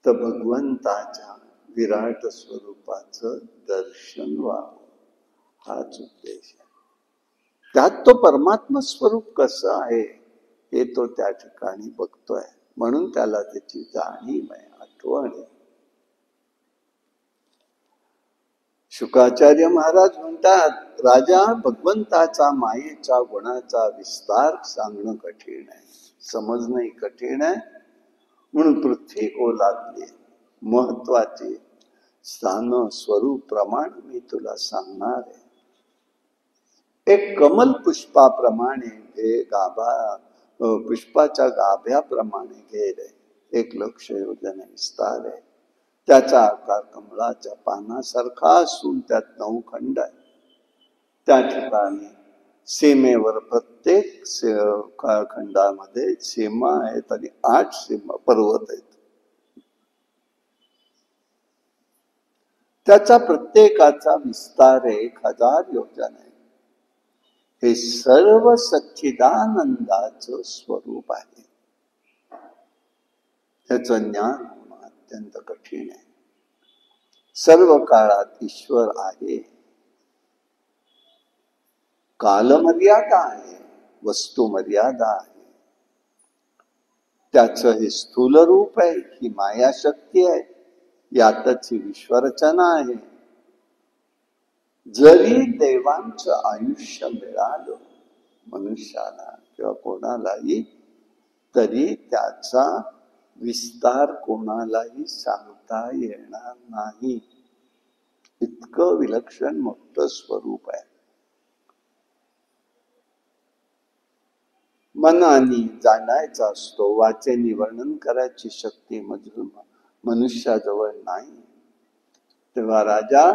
तर भगवंताच्या विराट स्वरूपाचं दर्शन व्हावं हाच उद्देश आहे. त्यात तो परमात्मा स्वरूप कसं आहे हे तो त्या ठिकाणी बघतोय म्हणून त्याला त्याची जाणीव आहे, आठवण आहे. शुकाचार्य महाराज म्हणतात, राजा भगवंताचा मायेच्या गुणाचा विस्तार सांगणं कठीण आहे, समजणंही कठीण आहे. म्हणून पृथ्वी ओलादली महत्वाची स्थान स्वरूप प्रमाण मी तुला सांगणार आहे. एक कमल पुष्पाप्रमाणे घे गाभा, पुष्पाच्या गाभ्याप्रमाणे घेर आहे. 1,00,000 योजने विस्तार आहे. त्याचा आकार कमळाच्या पानासारखा असून त्यात 9 खंड आहे. त्या ठिकाणी सीमेवर प्रत्येक खंडामध्ये सीमा आहेत आणि 8 सीमा पर्वत आहेत. त्याचा प्रत्येकाचा विस्तार 1,000 योजन आहे. हे सर्व सच्चिदानंदाचं स्वरूप आहे. त्याचं ज्ञान होणं अत्यंत कठीण आहे. सर्व काळात ईश्वर आहे. कालमर्यादा आहे, वस्तू मर्यादा आहे. त्याचं हे स्थूल रूप आहे, ही मायाशक्ती आहे, यातच ही विश्वरचना आहे. जरी देवांचं आयुष्य मिळालं मनुष्याला किंवा कोणालाही, तरी त्याचा विस्तार कोणालाही सांगता येणार नाही. इतकं विलक्षण मोठं स्वरूप आहे. मनाने जाणायचा असतो, वाचेने वर्णन करायची शक्ती मनुष्याजवळ नाही. तेव्हा राजा,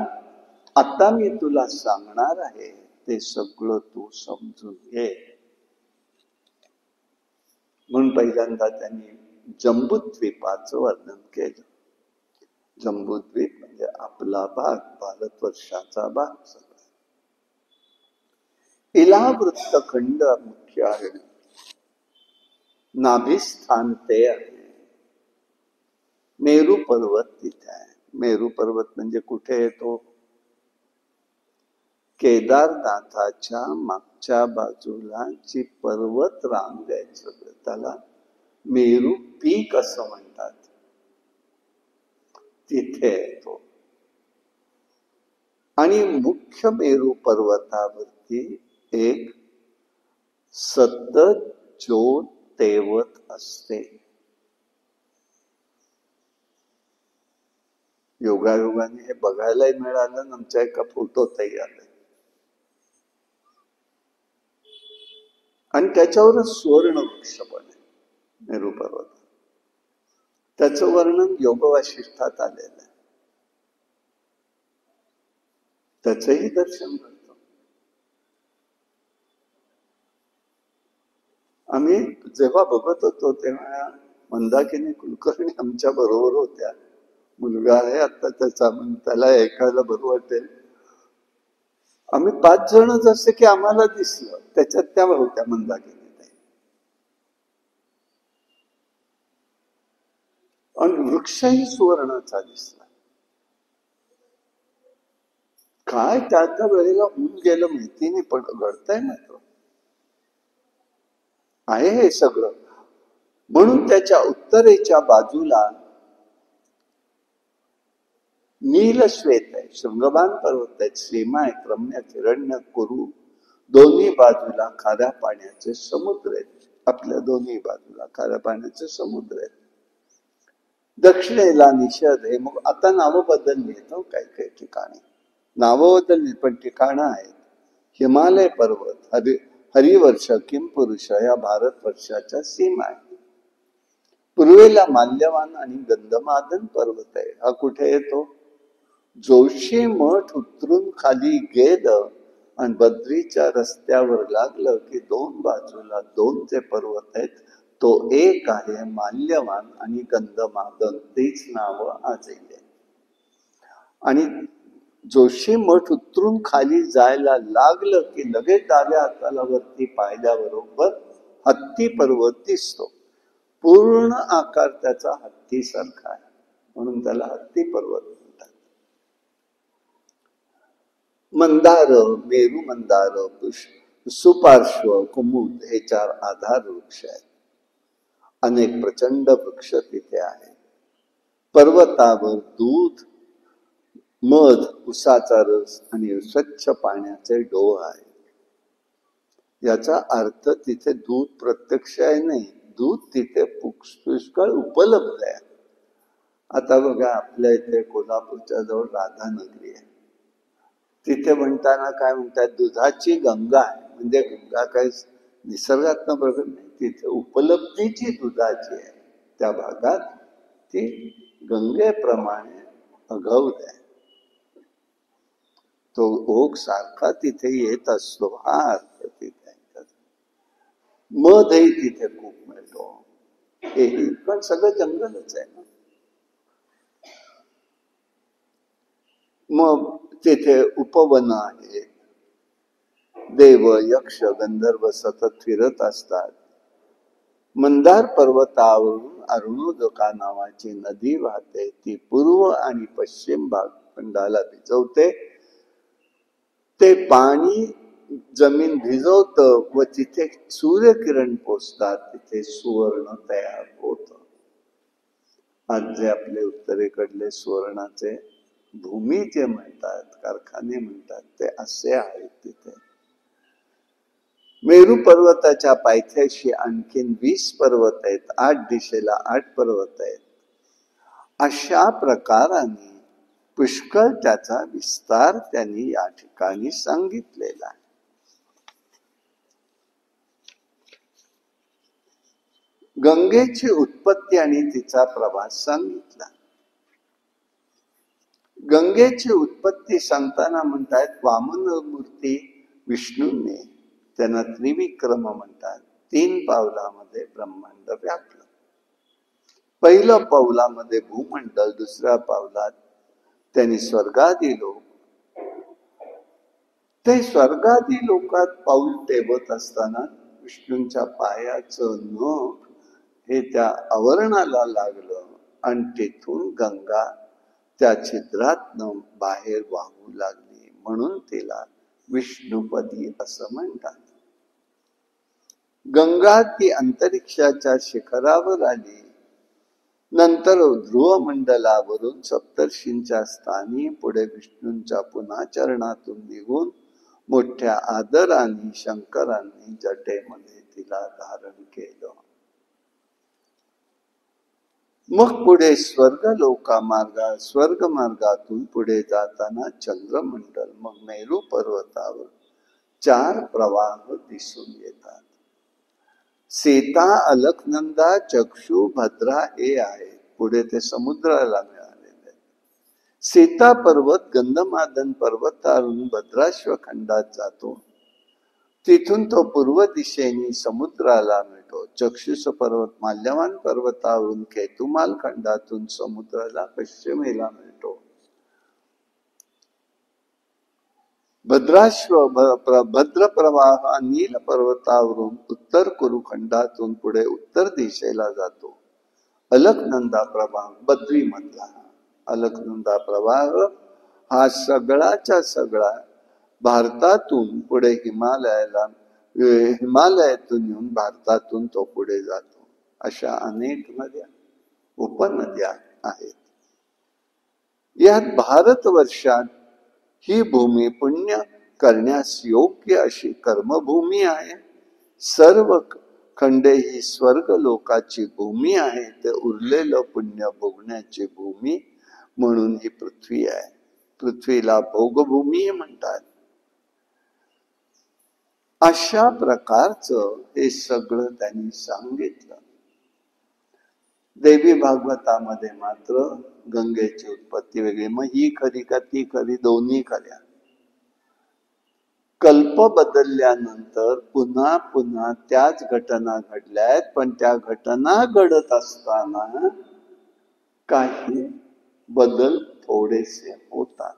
आता मी तुला सांगणार आहे ते सगळं तू समजून घे. म्हणून पहिल्यांदा त्यांनी जम्बूद्वीपाचं वर्णन केलं. जम्बूद्वीप म्हणजे आपला भाग, भारतवर्षाचा भाग सगळा. इलावृत्त खंड मुख्य आहे. नाभिस्थान ते आहे. मेरू पर्वत तिथे आहे. मेरू पर्वत म्हणजे कुठे येतो? केदारनाथाच्या मागच्या बाजूला जी पर्वत रांग आहे सगळं, त्याला मेरू पीक असं म्हणतात. तिथे येतो. आणि मुख्य मेरू पर्वतावरती एक सतत ज्योत तेवत असते. योगायोगाने हे बघायलाही मिळालं, आमच्या एका फोटोतही आलं. आणि त्याच्यावरच सुवर्ण वृक्ष पण आहे मेरू पर्वत. त्याचं वर्णन योग वासिष्ठात आलेलं आहे. त्याचंही दर्शन करतो. आम्ही जेव्हा बघत होतो तेव्हा मंदाकिनी कुलकर्णी आमच्या बरोबर होत्या. मुलगा आहे आता त्याचा, त्याला ऐकायला बरं वाटेल. आम्ही 5 जण जसे की आम्हाला दिसलं, त्याच्यात त्या होत्या मंदाकिनी. आणि वृक्षही सुवर्णाचा दिसला. काय त्या त्या वेळेला होऊन गेलं माहिती नाही, पण घडतंय मात्र आहे हे सगळं. म्हणून त्याच्या उत्तरेच्या बाजूला नीलश्वेत आहे, शृंगबान पर्वत आहेत, सीमा आहेत, रम्य हिरण्य कुरु. दोन्ही बाजूला खाऱ्या पाण्याचे समुद्र आहेत. आपल्या दोन्ही बाजूला खाऱ्या पाण्याचे समुद्र आहेत. दक्षिणेला निषद आहे. मग आता नावं बदलली आहेत काही काही ठिकाणी, नावं बदलली पण ठिकाणं आहेत. हिमालय पर्वत, हरिवर्ष, किमपुरुष या भारतवर्षाच्या सीमा आहेत. पूर्वेला माल्यवान आणि गंधमादन पर्वत आहे. हा कुठे येतो? जोशी मठ उतरून खाली गेलं आणि बद्रीच्या रस्त्यावर लागलं की दोन बाजूला दोन जे पर्वत आहेत. तो एक आहे माल्यवान आणि गंधमादन, तीच नावं आजही आहेत. आणि जोशी मठ उतरून खाली जायला लागलं की लगेच डाव्या हाताला वरती पाहिल्याबरोबर हत्ती पर्वत दिसतो. पूर्ण आकार त्याचा हत्तीसारखा आहे, म्हणून त्याला हत्ती पर्वत म्हणतात. मंदार, मेरू मंदार, सुपार्श्व, कुमुद हे 4 आधार वृक्ष आहेत. अनेक प्रचंड वृक्ष तिथे आहेत. पर्वतावर दूध, मध, उसाचा रस आणि स्वच्छ पाण्याचे डोह आहेत. याचा अर्थ तिथे दूध प्रत्यक्ष आहे नाही, दूध तिथे पुष्कळ उपलब्ध आहे. आता बघा, आपल्या इथे कोल्हापूरच्या जवळ राधानगरी आहे. तिथे म्हणताना काय म्हणतात, दुधाची गंगा आहे. म्हणजे गंगा काही निसर्गातनं प्रगत नाही, तिथे उपलब्धीची दुधाची आहे. त्या भागात ती गंगेप्रमाणे अगौद आहे. तो ओघ सारखा तिथे येत असतो, हा अर्थ तिथे. मधही तिथे खूप मिळतो. हेही पण सगळं जंगलच आहे ना. मग तिथे उपवन आहे. देव, यक्ष, गंधर्व सतत फिरत असतात. मंदार पर्वतावरून अरुणोदका नावाची नदी वाहते. ती पूर्व आणि पश्चिम भाग खंडाला भिजवते. ते पाणी जमीन भिजवतं व जिथे सूर्यकिरण पोचतात तिथे सुवर्ण तयार होत. आज जे आपले उत्तरेकडले सुवर्णाचे भूमी जे म्हणतात, कारखाने म्हणतात, ते असे आहेत तिथे. मेरू पर्वताच्या पायथ्याशी आणखीन 20 पर्वत आहेत. 8 दिशेला 8 पर्वत आहेत. अशा प्रकाराने पुष्कळ त्याचा विस्तार त्यांनी या ठिकाणी सांगितलेला आहे. गंगेची उत्पत्ती आणि तिचा प्रवास सांगितला. गंगेची उत्पत्ती सांगताना म्हणतात, वामन मूर्ती विष्णूने, त्यांना त्रिविक्रम म्हणतात, 3 पावलामध्ये ब्रह्मांड व्यापलं. पहिलं पावलामध्ये भूमंडल, दुसऱ्या पावलात त्यांनी स्वर्गादी लोक. ते स्वर्गादी लोकात पाऊल टेबत असताना विष्णूंच्या पायाचं नख हे त्या आवरणाला लागलं आणि तेथून गंगा त्या छिद्रातनं बाहेर वाहू लागली. म्हणून तिला विष्णुपदी असं म्हणतात. गंगा ती अंतरिक्षाच्या शिखरावर आली. नंतर ध्रुवमंडलावरून सप्तर्षींच्या स्थानी, पुढे विष्णूंच्या पुन्हा चरणातून निघून मोठ्या आदराने शंकरांनी जटेमध्ये तिला धारण केलं. मग पुढे स्वर्ग मार्गातून पुढे जाताना चंद्रमंडल, मग मेरू पर्वतावर 4 प्रवाह दिसून येतात. सीता, अलकनंदा, चक्षु, भद्रा हे आहेत. पुढे ते समुद्राला मिळालेले. सीता पर्वत गंधमादन पर्वतावरून भद्राश्व खंडात जातो. तिथून तो पूर्व दिशेने समुद्राला मिळतो. चक्षुष पर्वत माल्यवान पर्वतावरून केतुमाल खंडातून समुद्राला पश्चिमेला मिळतो. भद्र प्रवाह नील पर्वतावरून उत्तर कुरुखंडातून पुढे उत्तर दिशेला जातो. अलकनंदा प्रवाह बद्रीमधला अलकनंदा प्रवाह हा सगळाच्या सगळा भारतातून पुढे हिमालयातून येऊन भारतातून तो पुढे जातो. अशा अनेक नद्या उपनद्या आहेत. यात भारतवर्षात ही भूमी पुण्य करण्यास योग्य अशी कर्मभूमी आहे. सर्व खंडे ही स्वर्ग लोकाची भूमी आहे. ते उरलेलं पुण्य भोगण्याची भूमी म्हणून ही पृथ्वी आहे. पृथ्वीला भोगभूमी म्हणतात. अशा प्रकारचं हे सगळं त्यांनी सांगितलं. देवी भागवतामध्ये मात्र गंगेची उत्पत्ती वेगळी. मग ही खरी का ती खरी? दोन्ही खऱ्या. कल्प बदलल्यानंतर पुन्हा पुन्हा त्याच घटना घडल्यात, पण त्या घटना घडत असताना काही बदल थोडेसे होतात.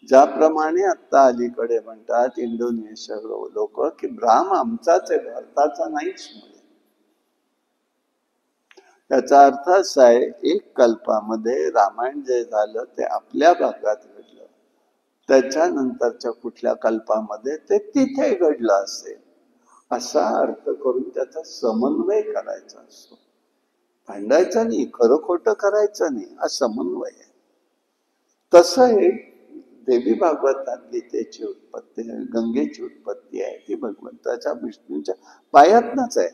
ज्याप्रमाणे आता अलीकडे म्हणतात इंडोनेशिया लोक की ब्राह्म आमचाच आहे, भारताचा नाहीच. त्याचा अर्थ असा आहे, एक कल्पामध्ये रामायण जे झालं ते आपल्या भागात घडलं, त्याच्यानंतरच्या कुठल्या कल्पामध्ये ते तिथे घडलं असेल, असा अर्थ करून त्याचा समन्वय करायचा असतो. भांडायचा नाही, खरं खोटं करायचं नाही, हा समन्वय आहे. तसं हे देवी भागवतात गीतेची उत्पत्ती, गंगेची उत्पत्ती आहे ती भगवंताच्या विष्णूच्या पायातनच आहे.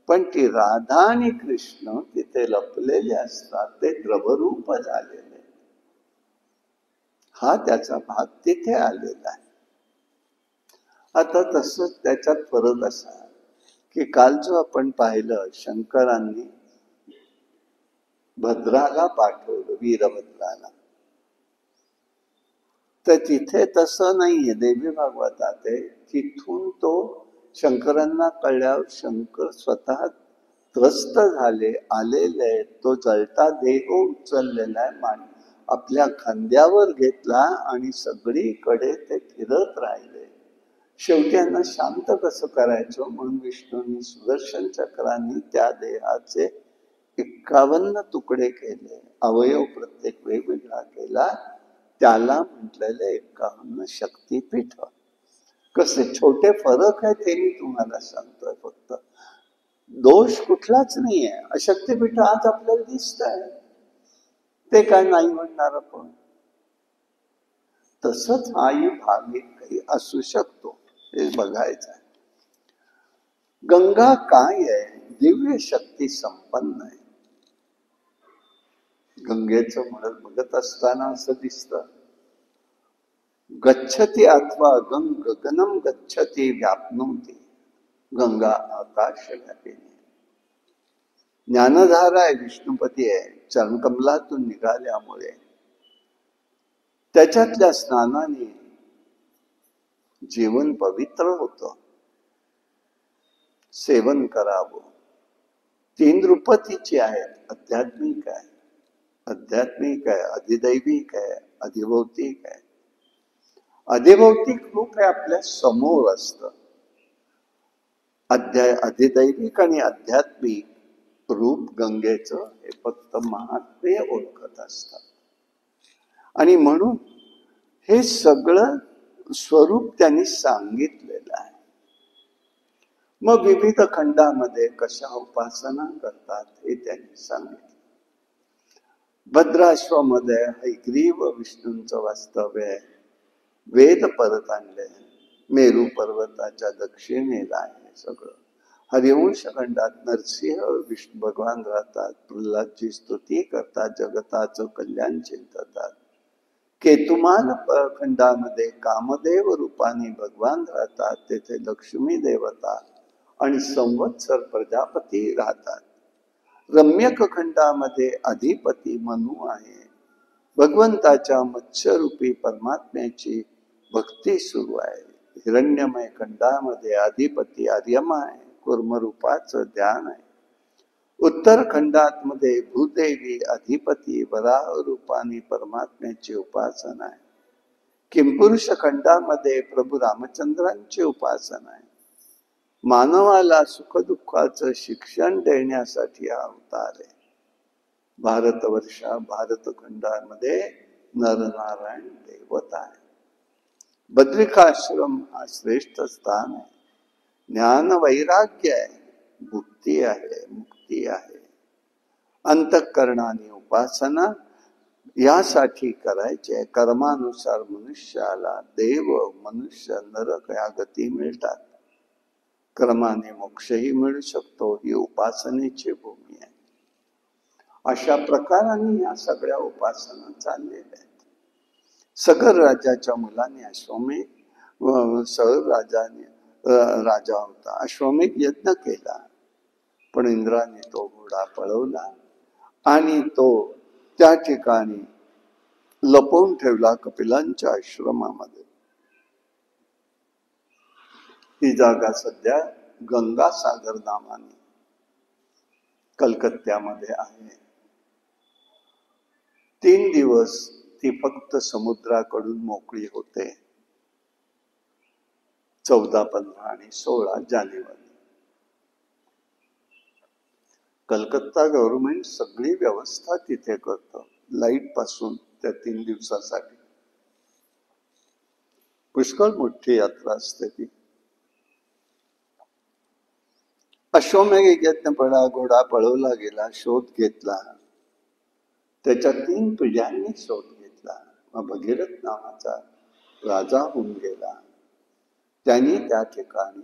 पण ती राधा आणि कृष्ण तिथे लपलेले असतात, ते द्रवरूप झालेले. हा त्याचा भाग तिथे आलेला आहे. आता तसंच त्याच्यात फरक असा की काल जो आपण पाहिलं, शंकरांनी भद्राला पाठवलं, वीरभद्राला, तर तिथे तसं नाहीये. देवी भागवतात आहे तिथून तो शंकरांना कळल्यावर शंकर स्वतः त्रस्त झाले, आलेले. तो जळता देह उचललेला आहे, आपल्या खांद्यावर घेतला आणि सगळीकडे ते फिरत राहिले. शेवटी यांना शांत कसं करायचं म्हणून विष्णूंनी सुदर्शन चक्रांनी त्या देहाचे 51 तुकडे केले, अवयव प्रत्येक वेगवेगळा केला. त्याला म्हटलेले 51 शक्तीपीठ. कसे छोटे फरक आहे ते मी तुम्हाला सांगतोय. फक्त दोष कुठलाच नाहीये. अशक्तीपीठ आज आपल्याला दिसत आहे, ते काय नाही म्हणणार आपण. तसंच हाही भाग काही असू शकतो, हे बघायचं आहे. गंगा काय आहे? दिव्य शक्ती संपन्न आहे. गंगेचं म्हणत बघत असताना असं दिसतं, गच्छती अथवा गंग गगनम गच्छती व्यापनोती. गंगा आकाश व्यापिनी. ज्ञानधारा आहे, विष्णुपती आहे. चरणकमलातून निघाल्यामुळे त्याच्यातल्या स्नानाने जीवन पवित्र होतं. सेवन करावं. 3 रूप तिची आहेत. आध्यात्मिक आहे, अधिदैविक आहे, अधिभौतिक आहे. अधिभौतिक रूप आहे आपल्या समोर असतं. अधिदैविक आणि आध्यात्मिक रूप गंगेचं हे फक्त महात्म्य ओळखत असतात. आणि म्हणून हे सगळं स्वरूप त्यांनी सांगितलेलं आहे. मग विविध खंडामध्ये कशा उपासना करतात हे त्यांनी सांगितलं. भद्राश्वमध्ये हयग्रीव विष्णूंचं वास्तव्य आहे. वेद परत आणले. मेरू पर्वताच्या दक्षिणेला आहे सगळं. हरिवंश खंडात नरसिंह विष्णू भगवान राहतात. प्रल्हादची स्तुती करतात, जगताचं कल्याण चिंततात. केतुमान खंडामध्ये कामदेव रूपाने भगवान राहतात. तेथे लक्ष्मी देवता आणि संवत्सर प्रजापती राहतात. रम्यक खंडामध्ये अधिपती मनु आहे. भगवंताच्या मत्स्यरूपी परमात्म्याची भक्ती सुरू आहे. हिरण्यमय खंडामध्ये अधिपती आर्यमा आहे. कूर्मरूपाचं ध्यान आहे. उत्तर खंडात मध्ये भूदेवी अधिपती वराह रूपाने परमात्म्याची उपासना आहे. किंपुरुष खंडामध्ये प्रभू रामचंद्रांची उपासना आहे. मानवाला सुखदुःखाचं शिक्षण देण्यासाठी हा अवतार आहे. भारतवर्षा भारतखंडामध्ये नरनारायण देवता आहे. बद्रिकाश्रम हा श्रेष्ठ स्थान आहे. ज्ञान वैराग्य आहे, भुक्ती आहे, मुक्ती आहे. अंतःकरणाने उपासना यासाठी करायचे. कर्मानुसार मनुष्याला देव, मनुष्य, नरक या गती मिळतात. कर्माने मोक्षही मिळू शकतो. ही उपासनेची भूमी आहे. अशा प्रकाराने या सगळ्या उपासना चाललेल्या आहेत. सगर राजाच्या मुलाने अश्वमेध, सगर राजा होता, अश्वमेध यज्ञ केला, पण इंद्राने तो घोडा पळवला आणि तो त्या ठिकाणी लपवून ठेवला कपिलांच्या आश्रमामध्ये. ही जागा सध्या गंगासागर नावाने कलकत्त्यामध्ये आहे. 3 दिवस ती फक्त समुद्राकडून मोकळी होते. 14, 15 आणि 16 जानेवारी. कलकत्ता गव्हर्नमेंट सगळी व्यवस्था तिथे करतं, लाईट पासून त्या 3 दिवसासाठी. पुष्कळ मोठी यात्रा असते ती. अश्वमेध यज्ञ घोडा पळवला गेला, शोध घेतला. त्याच्या 3 पिढ्यांनी शोध घेतला. मग भगीरथ नावाचा राजा होऊन गेला. त्यांनी त्या ठिकाणी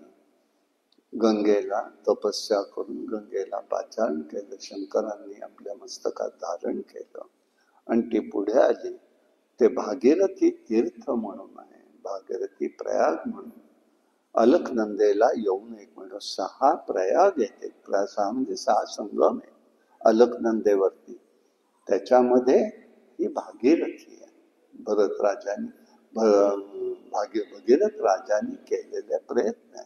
गंगेला तपस्या करून गंगेला पाचारण केलं. शंकरांनी आपल्या मस्तकात धारण केलं आणि ती पुढे आली. ते भागीरथी तीर्थ म्हणून आहे, भागीरथी प्रयाग म्हणून. अलकनंदेला येऊन एक मिनिट 6 प्रयाग येते. 6 म्हणजे 6 संगम आहे अलकनंदेवरती. त्याच्यामध्ये ही भागीरथी आहे. भगीरथ राजांनी केलेले प्रयत्न आहे.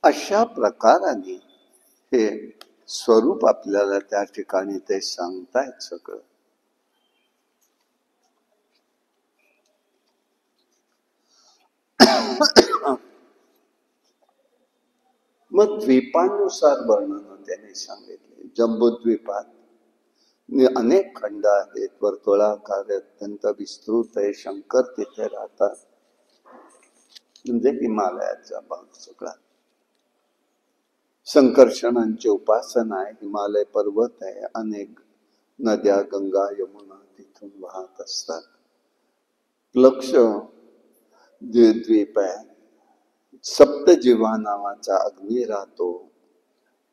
अशा प्रकाराने हे स्वरूप आपल्याला त्या ठिकाणी ते सांगतायत सगळं. मग द्वीपानुसार वर्णन त्यांनी सांगितले. जम्बूद्वीपात अनेक खंड आहेत, वर्तुळाकार, अत्यंत विस्तृत आहे. शंकर तिथे राहतात, म्हणजे हिमालयाचा भाग सगळा. संकर्षणांची उपासना आहे. हिमालय पर्वत आहे, अनेक नद्या गंगा यमुना तिथून वाहत असतात. लक्ष द्वीप आहे. सप्तजिव्हा नावाचा अग्नी राहतो.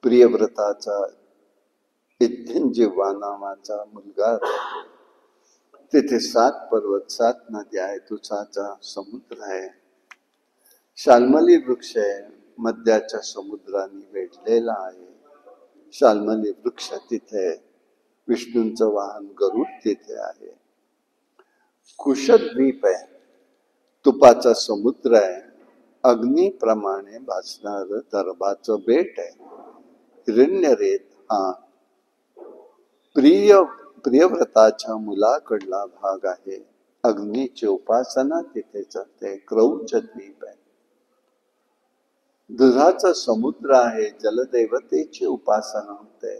प्रियव्रताचा जिव्हा नावाचा मुलगा राहतो. तिथे 7 पर्वत, 7 नद्या आहेत. तुसाचा समुद्र आहे. शाल्मली वृक्ष आहे, मध्याच्या समुद्राने वेढलेला आहे. शाल्मली वृक्ष तिथे. विष्णूंचं वाहन गरुड तिथे आहे. कुशद्वीप आहे, तुपाचा समुद्र आहे. अग्नीप्रमाणे भासणार दर्भाचं बेट आहे. हिरण्यरेत हा प्रियव्रताच्या मुलाकडला भाग आहे. अग्नीची उपासना तिथे चालते. क्रौंच द्वीप आहे. दुधाचा समुद्र आहे. जलदेवतेची उपासना होते.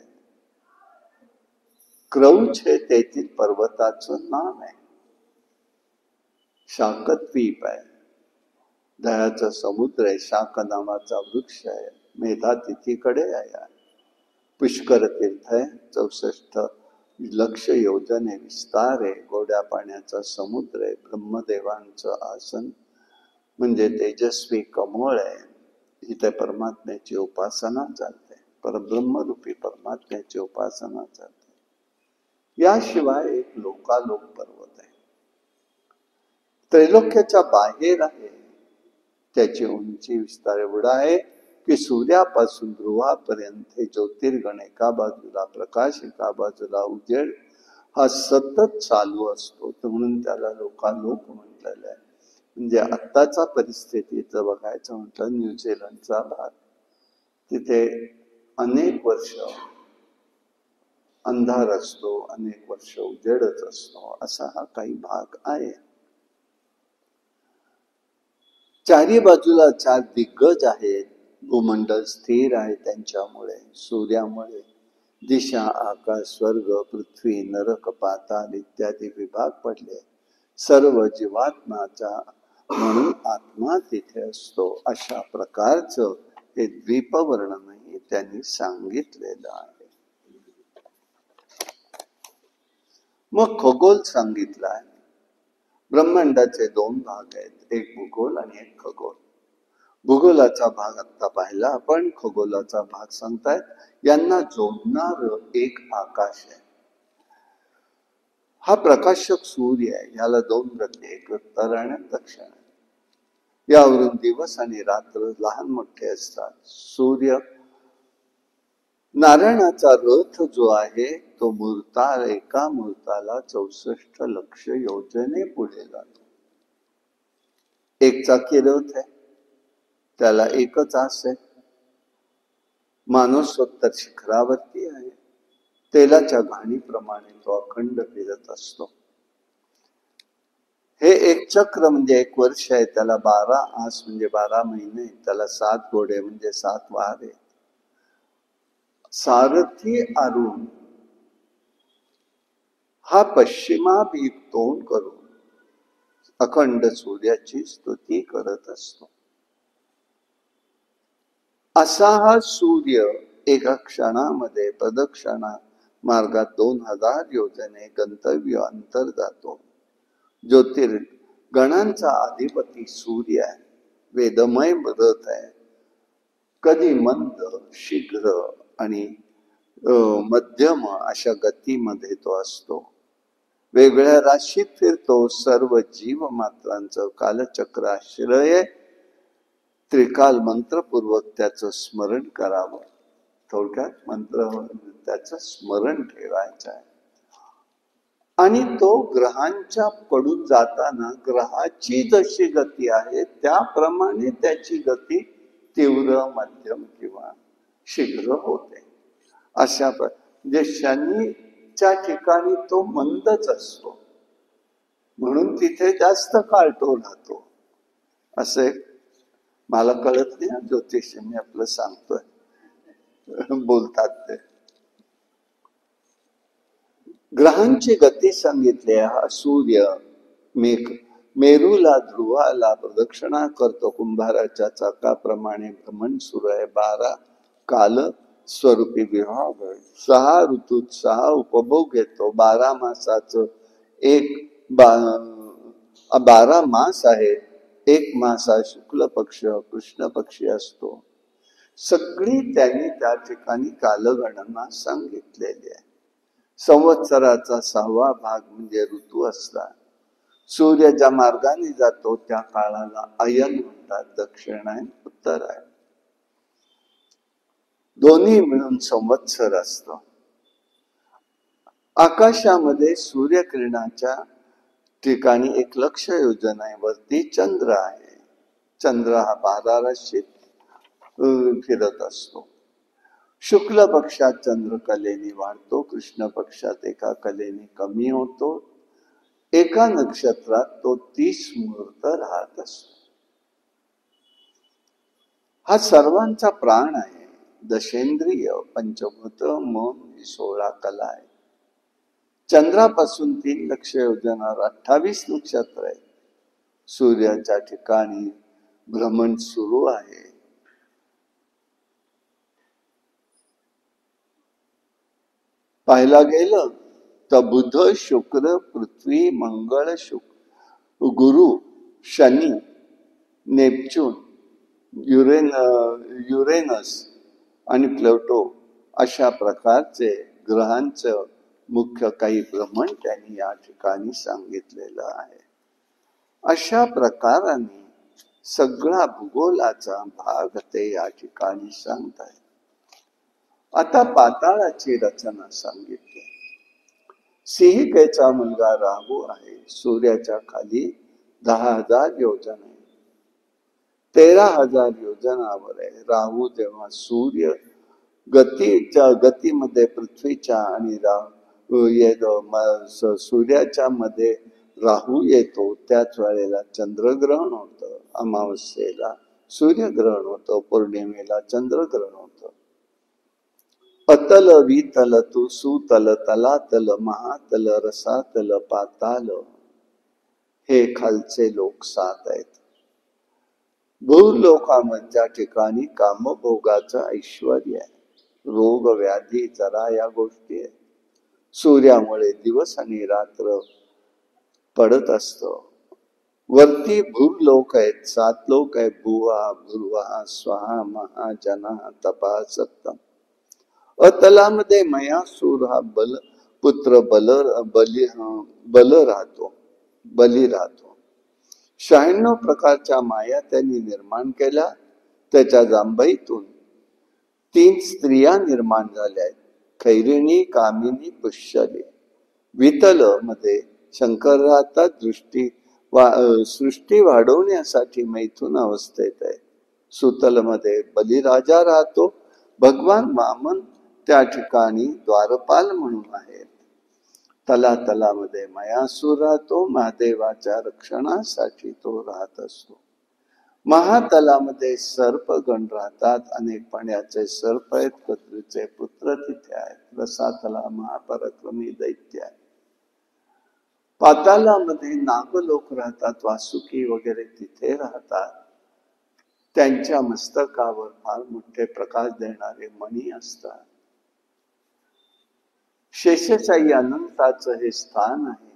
क्रौंच हे तेथील पर्वताचं नाव आहे. शाकद्वीप आहे. दह्याचा समुद्र आहे. शाक नावाचा वृक्ष आहे. मेधा तिथीकडे आहे. पुष्कर तीर्थ आहे. 64 लक्ष योजने विस्तार आहे. गोड्या पाण्याचा समुद्र आहे. ब्रह्मदेवांचं आसन म्हणजे तेजस्वी कमळ आहे. इथे परमात्म्याची उपासना चालते. परब्रह्मरूपी परमात्म्याची उपासना चालते. याशिवाय एक लोकालोक पर्वत आहे. त्रैलोक्याच्या बाहेर आहे. त्याची उंची विस्तार एवढा आहे की सूर्यापासून ध्रुवापर्यंत हे ज्योतिर्गण एका बाजूला प्रकाश, एका बाजूला उजेड हा सतत चालू असतो. म्हणून त्याला लोकालोक म्हटलेलं आहे. म्हणजे आत्ताचा परिस्थितीचं बघायचं म्हटलं, न्यूझीलंडचा भाग, तिथे अनेक वर्ष अंधार असतो, अनेक वर्ष उजेडच असतो, असा हा काही भाग आहे. चारी बाजूला 4 दिग्गज आहेत. भूमंडल स्थिर आहे त्यांच्यामुळे, सूर्यामुळे. दिशा, आकाश, स्वर्ग, पृथ्वी, नरक, पाताल इत्यादी विभाग पडले. सर्व जीवात्माचा म्हणून आत्मा तिथे असतो. अशा प्रकारचं हे द्वीपवर्णनही त्यांनी सांगितलेलं आहे. मग खगोल सांगितला आहे. ब्रह्मांडाचे 2 भाग आहेत, एक भूगोल आणि एक खगोल. भूगोलाचा भाग आता पाहिला आपण, खगोलाचा भाग सांगतायत. यांना जोडणार एक आकाश आहे. हा प्रकाशक सूर्य आहे. याला 2 गती, एक उत्तर आणि दक्षिण. यावरून दिवस आणि रात्र लहान मोठे असतात. सूर्य नारायणाचा रथ जो आहे तो एका मुहूर्ताला 64 लक्ष योजने पुढे जातो. एक चाकी रथ आहे, त्याला एकच आस आहे. माणूस सत्तर शिखरावरती आहे. तेलाच्या घाणीप्रमाणे तो अखंड फिरत असतो. हे एक चक्र म्हणजे 1 वर्ष आहे. त्याला 12 आस म्हणजे 12 महिने. त्याला 7 घोडे म्हणजे 7 वारे. सारथी अरुण हा पश्चिमाभिमुख तोंड करून अखंड सूर्याची स्तुती करत असतो. असा हा सूर्य एका क्षणामध्ये प्रदक्षिणा मार्गात 2000 योजने गंतव्य अंतर जातो. ज्योतिर्गणांचा अधिपती सूर्य आहे. वेदमय रथ आहे. कधी मंद, शीघ्र आणि मध्यम अशा गतीमध्ये तो असतो. वेगळ्या राशीत फिरतो. सर्व जीव मात्रांचं कालचक्र आश्रय त्रिकाल मंत्रपूर्वक त्याचं स्मरण करावं. थोडक्यात मंत्र त्याचं स्मरण ठेवायचं आहे. आणि तो ग्रहांच्या कडून जाताना ग्रहाची जशी गती आहे त्याप्रमाणे त्याची गती तीव्र, मध्यम किंवा शीघ्र होते. अशा म्हणजे शनीच्या ठिकाणी तो मंदच असतो, म्हणून तिथे जास्त काळ तो राहतो. असे मला कळत नाही, ज्योतिष मी आपलं सांगतोय, बोलतात ते. ग्रहांची गती सांगितली. हा सूर्य मेरूला, ध्रुवाला प्रदक्षिणा करतो. कुंभाराच्या चाकाप्रमाणे भ्रमण सुरू आहे. 12 काल स्वरूपी विभाग, 6 ऋतूत 6 उपभोग घेतो. 12 मासाचं 12 मास आहे. 1 मास हा शुक्ल पक्ष, कृष्ण पक्षी असतो. सगळी त्यांनी त्या ठिकाणी कालगणना सांगितलेली आहे. संवत्सराचा 6वा भाग म्हणजे ऋतू असतात. सूर्य ज्या मार्गाने जातो त्या काळाला अयन म्हणतात. दक्षिणायन, उत्तरायण दोन्ही मिळून संवत्सर असतं. आकाशामध्ये सूर्यकिरणाच्या ठिकाणी 1 लक्ष योजनेवरती चंद्र आहे. चंद्र हा 12 राशीत फिरत असतो. शुक्ल पक्षात चंद्र कलेने वाढतो. कृष्ण पक्षात एका कलेने कमी होतो. एका नक्षत्रात तो 30 मुहूर्त राहत असतो. हा सर्वांचा प्राण आहे. दशेंद्रिय, पंचभूत, मन, 16 कला आहे. चंद्रापासून 3 लक्ष योजनावर 28 नक्षत्र आहे. सूर्याच्या ठिकाणी भ्रमण सुरू आहे. पाहायला गेलं तर बुध, शुक्र, पृथ्वी, मंगळ, गुरु, शनी, नेपच्यून, युरेनस आणि प्लुटो अशा प्रकारचे ग्रहांचं मुख्य काही भ्रमण त्यांनी या ठिकाणी सांगितलेलं आहे. अशा प्रकाराने सगळा भूगोलाचा भाग ते या ठिकाणी सांगतायत. आता पाताळाची रचना सांगितली. सिंहिकेचा मुलगा राहू आहे. सूर्याच्या खाली 10,000 योजना आहे. 13,000 योजनावर आहे. राहू जेव्हा सूर्य गतीमध्ये पृथ्वीच्या आणि सूर्याच्या मध्ये राहू येतो त्याच वेळेला चंद्रग्रहण होतं. अमावस्येला सूर्यग्रहण होतं. पौर्णिमेला चंद्रग्रहण होतं. अतल वितल तू सुतल तलातल महातल रसातल पाताल, हे खालचे लोक 7 आहेत. भूलोकामधल्या ठिकाणी कामभोगाचं ऐश्वर्य आहे. रोग व्याधी जरा या गोष्टी आहेत. सूर्यामुळे दिवस आणि रात्र पडत असतो. वरती भूलोक आहेत, 7 लोक आहेत. भुवा भुर्वा स्वाहा महाजना तपा सप्तम. अतलामध्ये मयासूर हा पुत्र बली राहतो. 96 प्रकारच्या माया त्यांनी निर्माण केल्या. त्याच्या जांभईतून 3 स्त्रिया निर्माण झाल्या आहेत, खैरिणी, कामिनी, पुष्यली. वितल मध्ये शंकर राहतात, सृष्टी वाढवण्यासाठी मैथुन अवस्थेत आहे. सुतल मध्ये बलिराजा राहतो. भगवान वामन त्या ठिकाणी द्वारपाल म्हणून आहेत. तलातलामध्ये मयासूर राहतो. महादेवाच्या रक्षणासाठी तो राहत असतो. महातलामध्ये सर्पगण राहतात. अनेक पाण्याचे सर्प आहेत. पृथ्वीचे पुत्र तिथे आहेत. रसातला महापराक्रमी दैत्य आहे. पातालामध्ये नागलोक राहतात. वासुकी वगैरे तिथे राहतात. त्यांच्या मस्तकावर फार मोठे प्रकाश देणारे मणी असतात. शेषशाही अनंताचं हे स्थान आहे.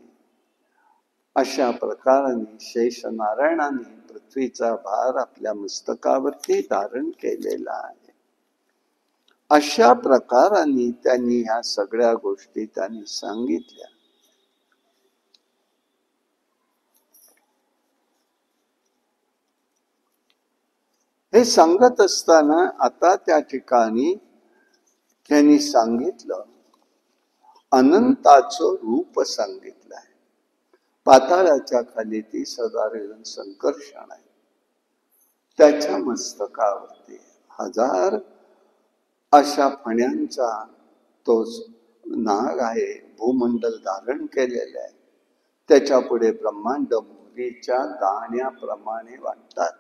अशा प्रकाराने शेष नारायणाने पृथ्वीचा भार आपल्या मस्तकावरती धारण केलेला आहे. अशा प्रकाराने त्यांनी ह्या सगळ्या गोष्टी त्यांनी सांगितल्या. हे सांगत असताना आता त्या ठिकाणी त्यांनी सांगितलं, अनंताचं रूप सांगितलं आहे. पाताळाच्या खाली ती साधारण संकर्षण आहे. त्याच्या मस्तकावरती 1000 अशा फण्यांचा तो नाग आहे. भूमंडल धारण केलेले आहे. त्याच्या पुढे ब्रह्मांड मोहरीच्या दाण्याप्रमाणे वाटतात.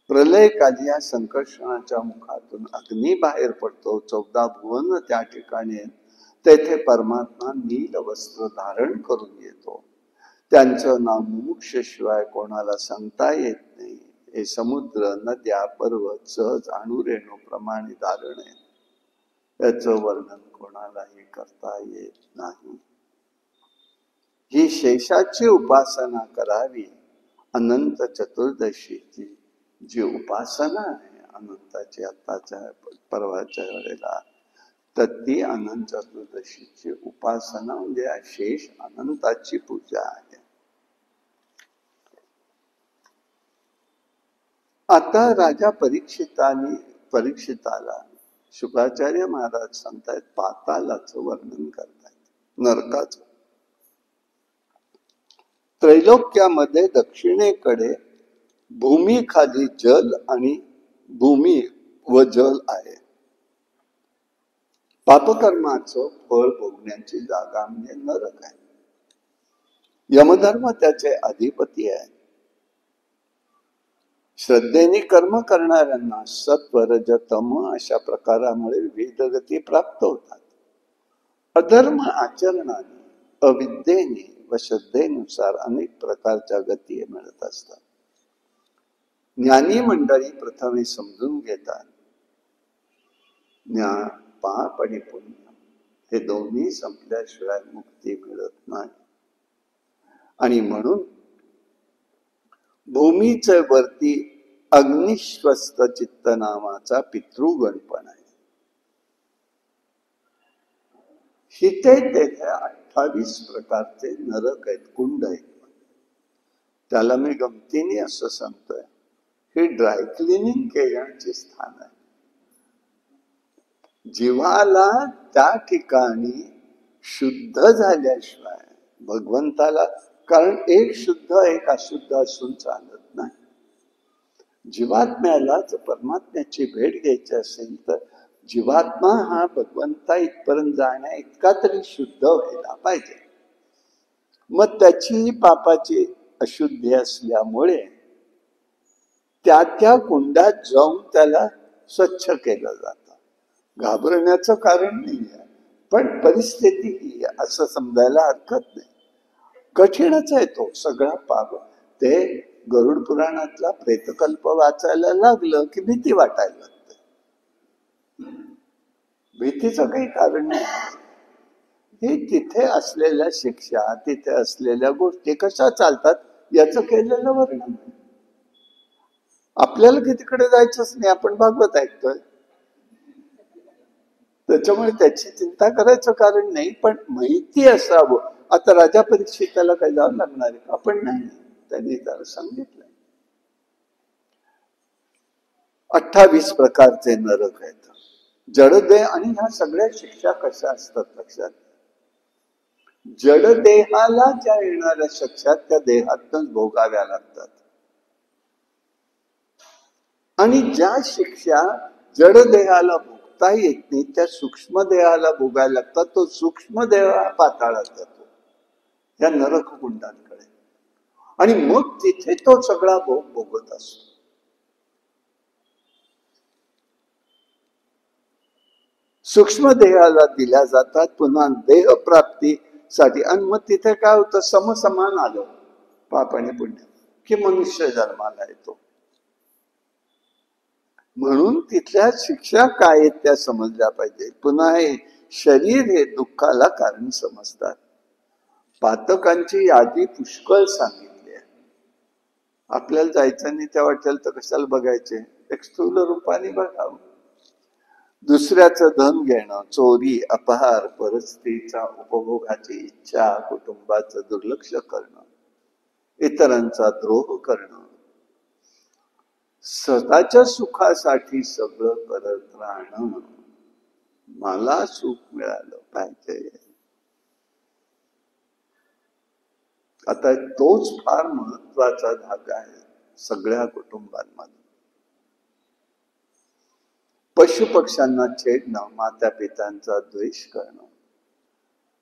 प्रलयकाली या संकर्षणाच्या मुखातून अग्नी बाहेर पडतो. 14 भुवन त्या ठिकाणी. तेथे परमात्मा नील वस्त्र धारण करून येतो. त्यांचं नाव मुमुक्षशिवाय कोणाला सांगता येत नाही. हे समुद्र, नद्या, पर्वत सहज अणुरेणूप्रमाणे धारण आहे. याचं वर्णन कोणालाही करता येत नाही. ही शेषाची उपासना करावी. अनंत चतुर्दशीची जी उपासना आहे अनंताची, आताच्या परवाच्या वेळेला, तर ती अनंत चतुर्दशीची उपासना म्हणजे शेष अनंताची पूजा आहे. आता राजा परीक्षिताला शुक्राचार्य महाराज सांगतायत, पातालाचं वर्णन करतायत, नरकाचं. त्रैलोक्यामध्ये दक्षिणेकडे भूमी खाली जल आणि भूमी व जल आहे. पापकर्माचं फळ भोगण्याची जागा म्हणजे नरक आहे. यमधर्म त्याचे अधिपती आहे. श्रद्धेने कर्म करणाऱ्यांना सत्व, रज, तम अशा प्रकारामुळे विविध गती प्राप्त होतात. अधर्म आचरणाने, अविद्येने व श्रद्धेनुसार अनेक प्रकारच्या गती मिळत असतात. ज्ञानी मंडळी प्रथमे समजून घेतात, ज्ञान, पाप आणि पुण्य हे दोन्ही संपल्याशिवाय मुक्ती मिळत नाही. आणि म्हणून भूमीच्या वरती अग्निश्वस्त चित्त नावाचा पितृगण पण आहे. हिते तेथे 28 प्रकारचे नरक आहेत, कुंड आहेत. त्याला मी गमतीने असं सांगतोय, हे ड्राय क्लिनिंग केल्याचे स्थान आहे. जीवाला त्या ठिकाणी शुद्ध झाल्याशिवाय भगवंताला, कारण एक शुद्ध एक अशुद्ध असून चालत नाही. जीवात्म्यालाच परमात्म्याची भेट घ्यायची असेल तर जीवात्मा हा भगवंता इथपर्यंत जाण्या इतका तरी शुद्ध व्हायला पाहिजे. मग त्याची पापाची अशुद्धी असल्यामुळे त्या कुंडात जाऊन त्याला स्वच्छ केलं जातं. घाबरण्याचं कारण नाही आहे, पण परिस्थिती ही असं समजायला हरकत नाही. कठीणच आहे तो सगळा पाप. ते गरुड पुराणातला प्रेतकल्प वाचायला लागलं की भीती वाटायला लागते. भीतीचं काही कारण नाही. हे तिथे असलेल्या शिक्षा, तिथे असलेल्या गोष्टी कशा चालतात याचं केलेलं वर्णन. आपल्याला की तिकडे जायचंच नाही, आपण भागवत ऐकतोय, त्याच्यामुळे त्याची चिंता करायचं कारण नाही. पण माहिती असावं. आता राजा परीक्षिताला काय जावं लागणार आहे? आपण नाही, त्यांनी त्याला सांगितलं. 28 प्रकारचे नरक आहेत. जडदेह आणि ह्या सगळ्या शिक्षा कशा असतात लक्षात. जडदेहाला ज्या येणाऱ्या शिक्षा त्या देहातूनच भोगाव्या लागतात, आणि ज्या शिक्षा जडदेहाला भोगता येत नाही त्या सूक्ष्म देहाला भोगायला लागतात. तो सूक्ष्म देह पाताळात जातो, या नरक कुंडांकडे, आणि मग तिथे तो सगळा भोग भोगत असतो. सूक्ष्म देहाला दिल्या जातात पुन्हा देह प्राप्तीसाठी, आणि मग तिथे काय होतं, समसमान आलं पाप आणि पुण्य की मनुष्य जन्माला येतो. म्हणून तिथल्या शिक्षा काय आहेत त्या समजल्या पाहिजे. पुन्हा हे शरीर हे दुःखाला कारण समजतात. पातकांची यादी पुष्कळ सांगितली आहे. आपल्याला जायचं नाही त्या वाटेल तर कशाला बघायचे, एक स्थूल रूपाने बघावं. दुसऱ्याचं धन घेणं, चोरी, अपहार, परस्त्रीचा उपभोगाची इच्छा, कुटुंबाचं दुर्लक्ष करणं, इतरांचा द्रोह करणं, स्वतःच्या सुखासाठी सगळं करत राहणं. मला सुख मिळालं पाहिजे. आता तोच फार महत्वाचा धागा आहे सगळ्या कुटुंबांमध्ये. पशुपक्ष्यांना छेडणं, माता पित्यांचा द्वेष करणं,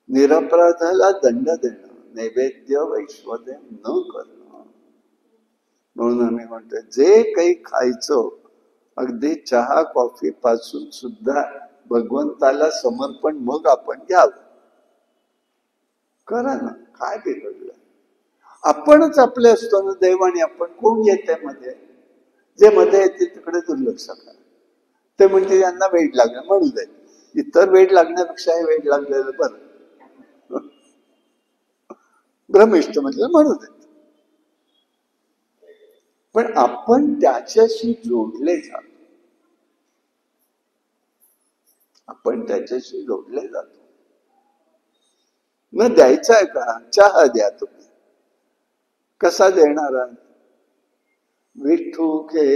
निरपराधाला दंड देणं, नैवेद्य वैश्वदेव न करणं. म्हणून आम्ही म्हणतो जे काही खायचं, अगदी चहा कॉफी पासून सुद्धा भगवंताला समर्पण मग आपण घ्यावं. करा ना, काय बिघडलं. आपणच आपले असतो ना देव, आणि आपण कोण येते मध्ये, जे मध्ये येते तिकडे दुर्लक्ष करा. ते म्हणते यांना वेळ लागलं, म्हणू दे, इतर वेळ लागण्यापेक्षा हे वेळ लागलेलं बरं. भ्रमिष्ठ म्हटलं म्हणू दे. पण आपण त्याच्याशी जोडले जातो, आपण त्याच्याशी जोडले जातो. न द्यायचा आहे का, चहा द्या तुम्ही, कसा देणारा. विठू घे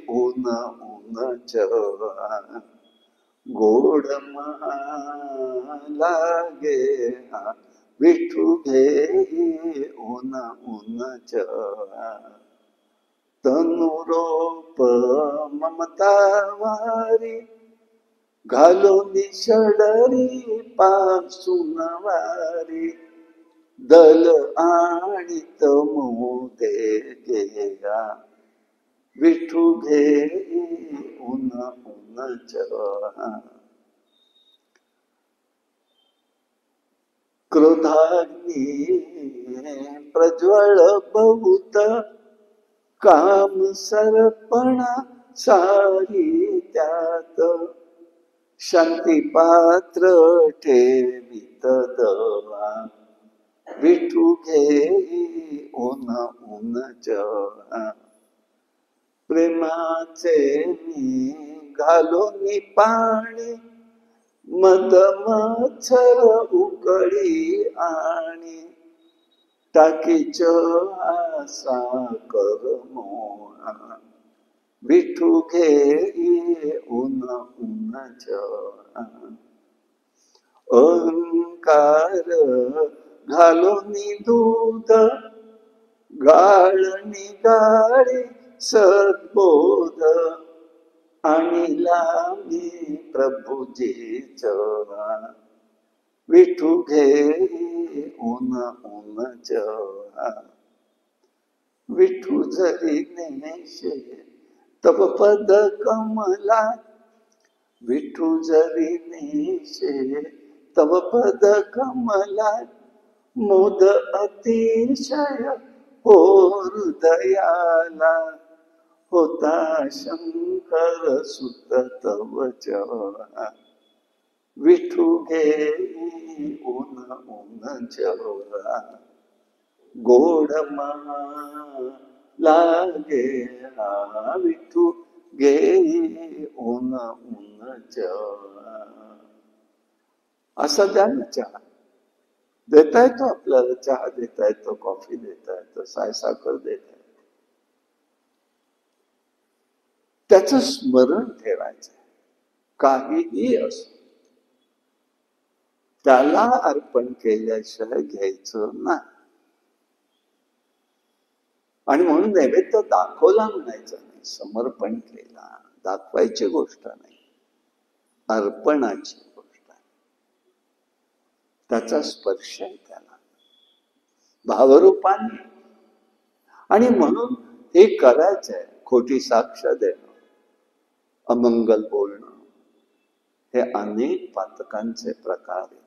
ऊन ऊन चहा, गोड लागे, विठू घे ऊन ऊन चहा, तनुरोप ममता वारी, घालून षडरी पासून वारी, दल आणि मोदे गेला, विठू घे ऊन ऊन चहा. क्रोधाग्नी प्रज्वळ बहुत, काम सरपणा सारी त्यात, शांती पात्र ठेवित दवा, विठू घे ऊन ऊन चहा. प्रेमाचे मी घालून पाणी, मद मच्छर उकळी आणि, टाकीच आसा कर मोहा, विठू घे ऊन ऊन चहा. अहंकार घालून दूध, गाळणी गाळी सद्बोध, आणिला मी प्रभुजीच, विठू घे ऊन ऊन चहा. विठू जरी नेशे तव पद कमला, विठू जरी नेशे तव पद कमला, मोद अतिशय हो हृदयाला, होता शंकर सुत तव चरणा, विठू घेई ऊन ऊन जवळा, गोड लागे हा विठू घेई ऊन ऊन जवळा. असं द्या ना चहा. देता येतो आपल्याला, चहा देता येतो, कॉफी देता येतो, साखर देता येतो. त्याचं स्मरण ठेवायचं. काहीही असो त्याला अर्पण केल्याशिवाय घ्यायचं नाही. आणि म्हणून नैवेद्य दाखवला म्हणायचं नाही, समर्पण केला. दाखवायची गोष्ट नाही, अर्पणाची गोष्ट आहे. त्याचा स्पर्श आहे त्याला भावरूपाने. आणि म्हणून हे करायचंय. खोटी साक्ष देणं, अमंगल बोलणं, हे अनेक पातकांचे प्रकार आहेत.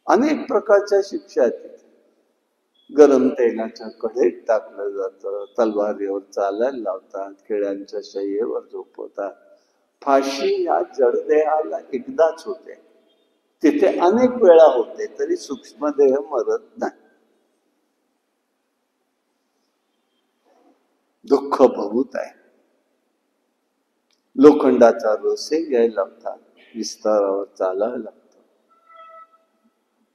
अनेक प्रकारच्या शिक्षा आहेत. गरम तेलाच्या कढईत टाकलं जातं, तलवारीवर चालायला लावतात, खेळ्यांच्या शय्येवर झोपवतात. फाशी या जडदेहाला एकदाच होते, तिथे अनेक वेळा होते, तरी सूक्ष्मदेह मरत नाही. दुःख बहुत आहे. लोखंडाचा रसे घ्यायला लावतात, विस्तारावर चालायला लागतं.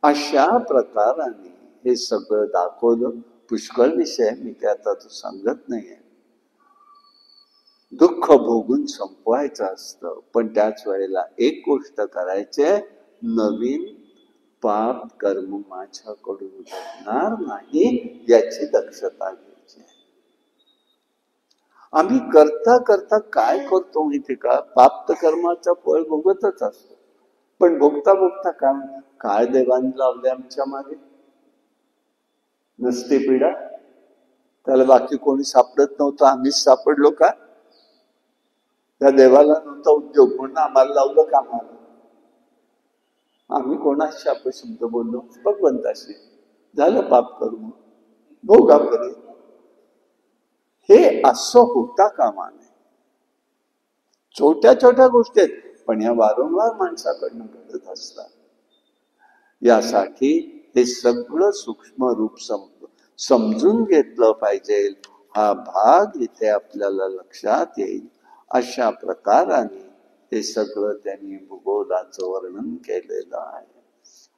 अशा प्रकाराने हे सगळं दाखवलं. पुष्कळ विषय मी ते आता तो सांगत नाहीये. दुःख भोगून संपवायचं असतं, पण त्याच वेळेला एक गोष्ट करायची, नवीन पाप कर्म माझ्याकडून घडणार नाही याची दक्षता घ्यायची. आम्ही करता करता काय करतो माहिती का, पाप कर्माचं फळ भोगतच असतो. पण भोगता भोगता काय देवाने लावले आमच्या मागे, नसते पीडा. त्याला बाकी कोणी सापडत नव्हतं, आम्हीच सापडलो का? त्या देवाला नव्हता उद्योग म्हणून आम्हाला लावलं का? आम्ही कोणाशी अपशब्द बोललो? भगवंताशी. झालं पाप कर्म, भोगा बरे. हे असं होता कामा नये. छोट्या छोट्या गोष्टी आहेत, पण ह्या वारंवार माणसाकडनं घडत असतात. यासाठी हे सगळं सूक्ष्म रूप समजून घेतलं पाहिजे. हा भाग इथे आपल्याला लक्षात येईल. अशा प्रकाराने हे सगळं त्यांनी भूगोलाचं वर्णन केलेलं आहे.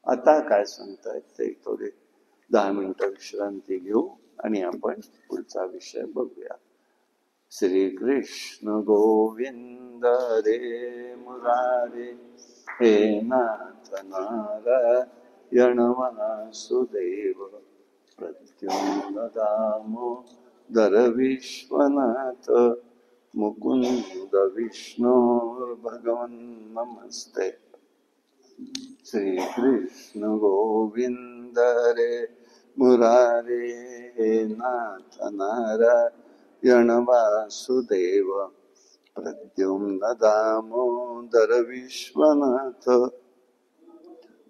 आता काय सांगतायत ते थोडे 10 मिनिटं विश्रांती घेऊ आणि आपण पुढचा विषय बघूया. श्री कृष्ण गोविंद रे मुरारे, हे नाथ नारायण वासुदेव, प्रद्युम्न दामोदर विश्वनाथ, मुकुंद विष्णुर्भगवन् नमस्ते. श्री कृष्ण गोविंद रे मुरारे, हे नाथ नारायण वासुदेव, प्रद्युम्न दामोदर विश्वनाथ,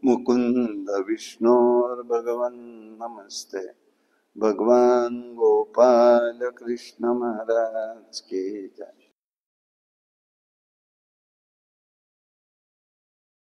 मुकुंद विष्णुर्भगवन् नमस्ते. भगवान गोपाल कृष्ण महाराज की जय.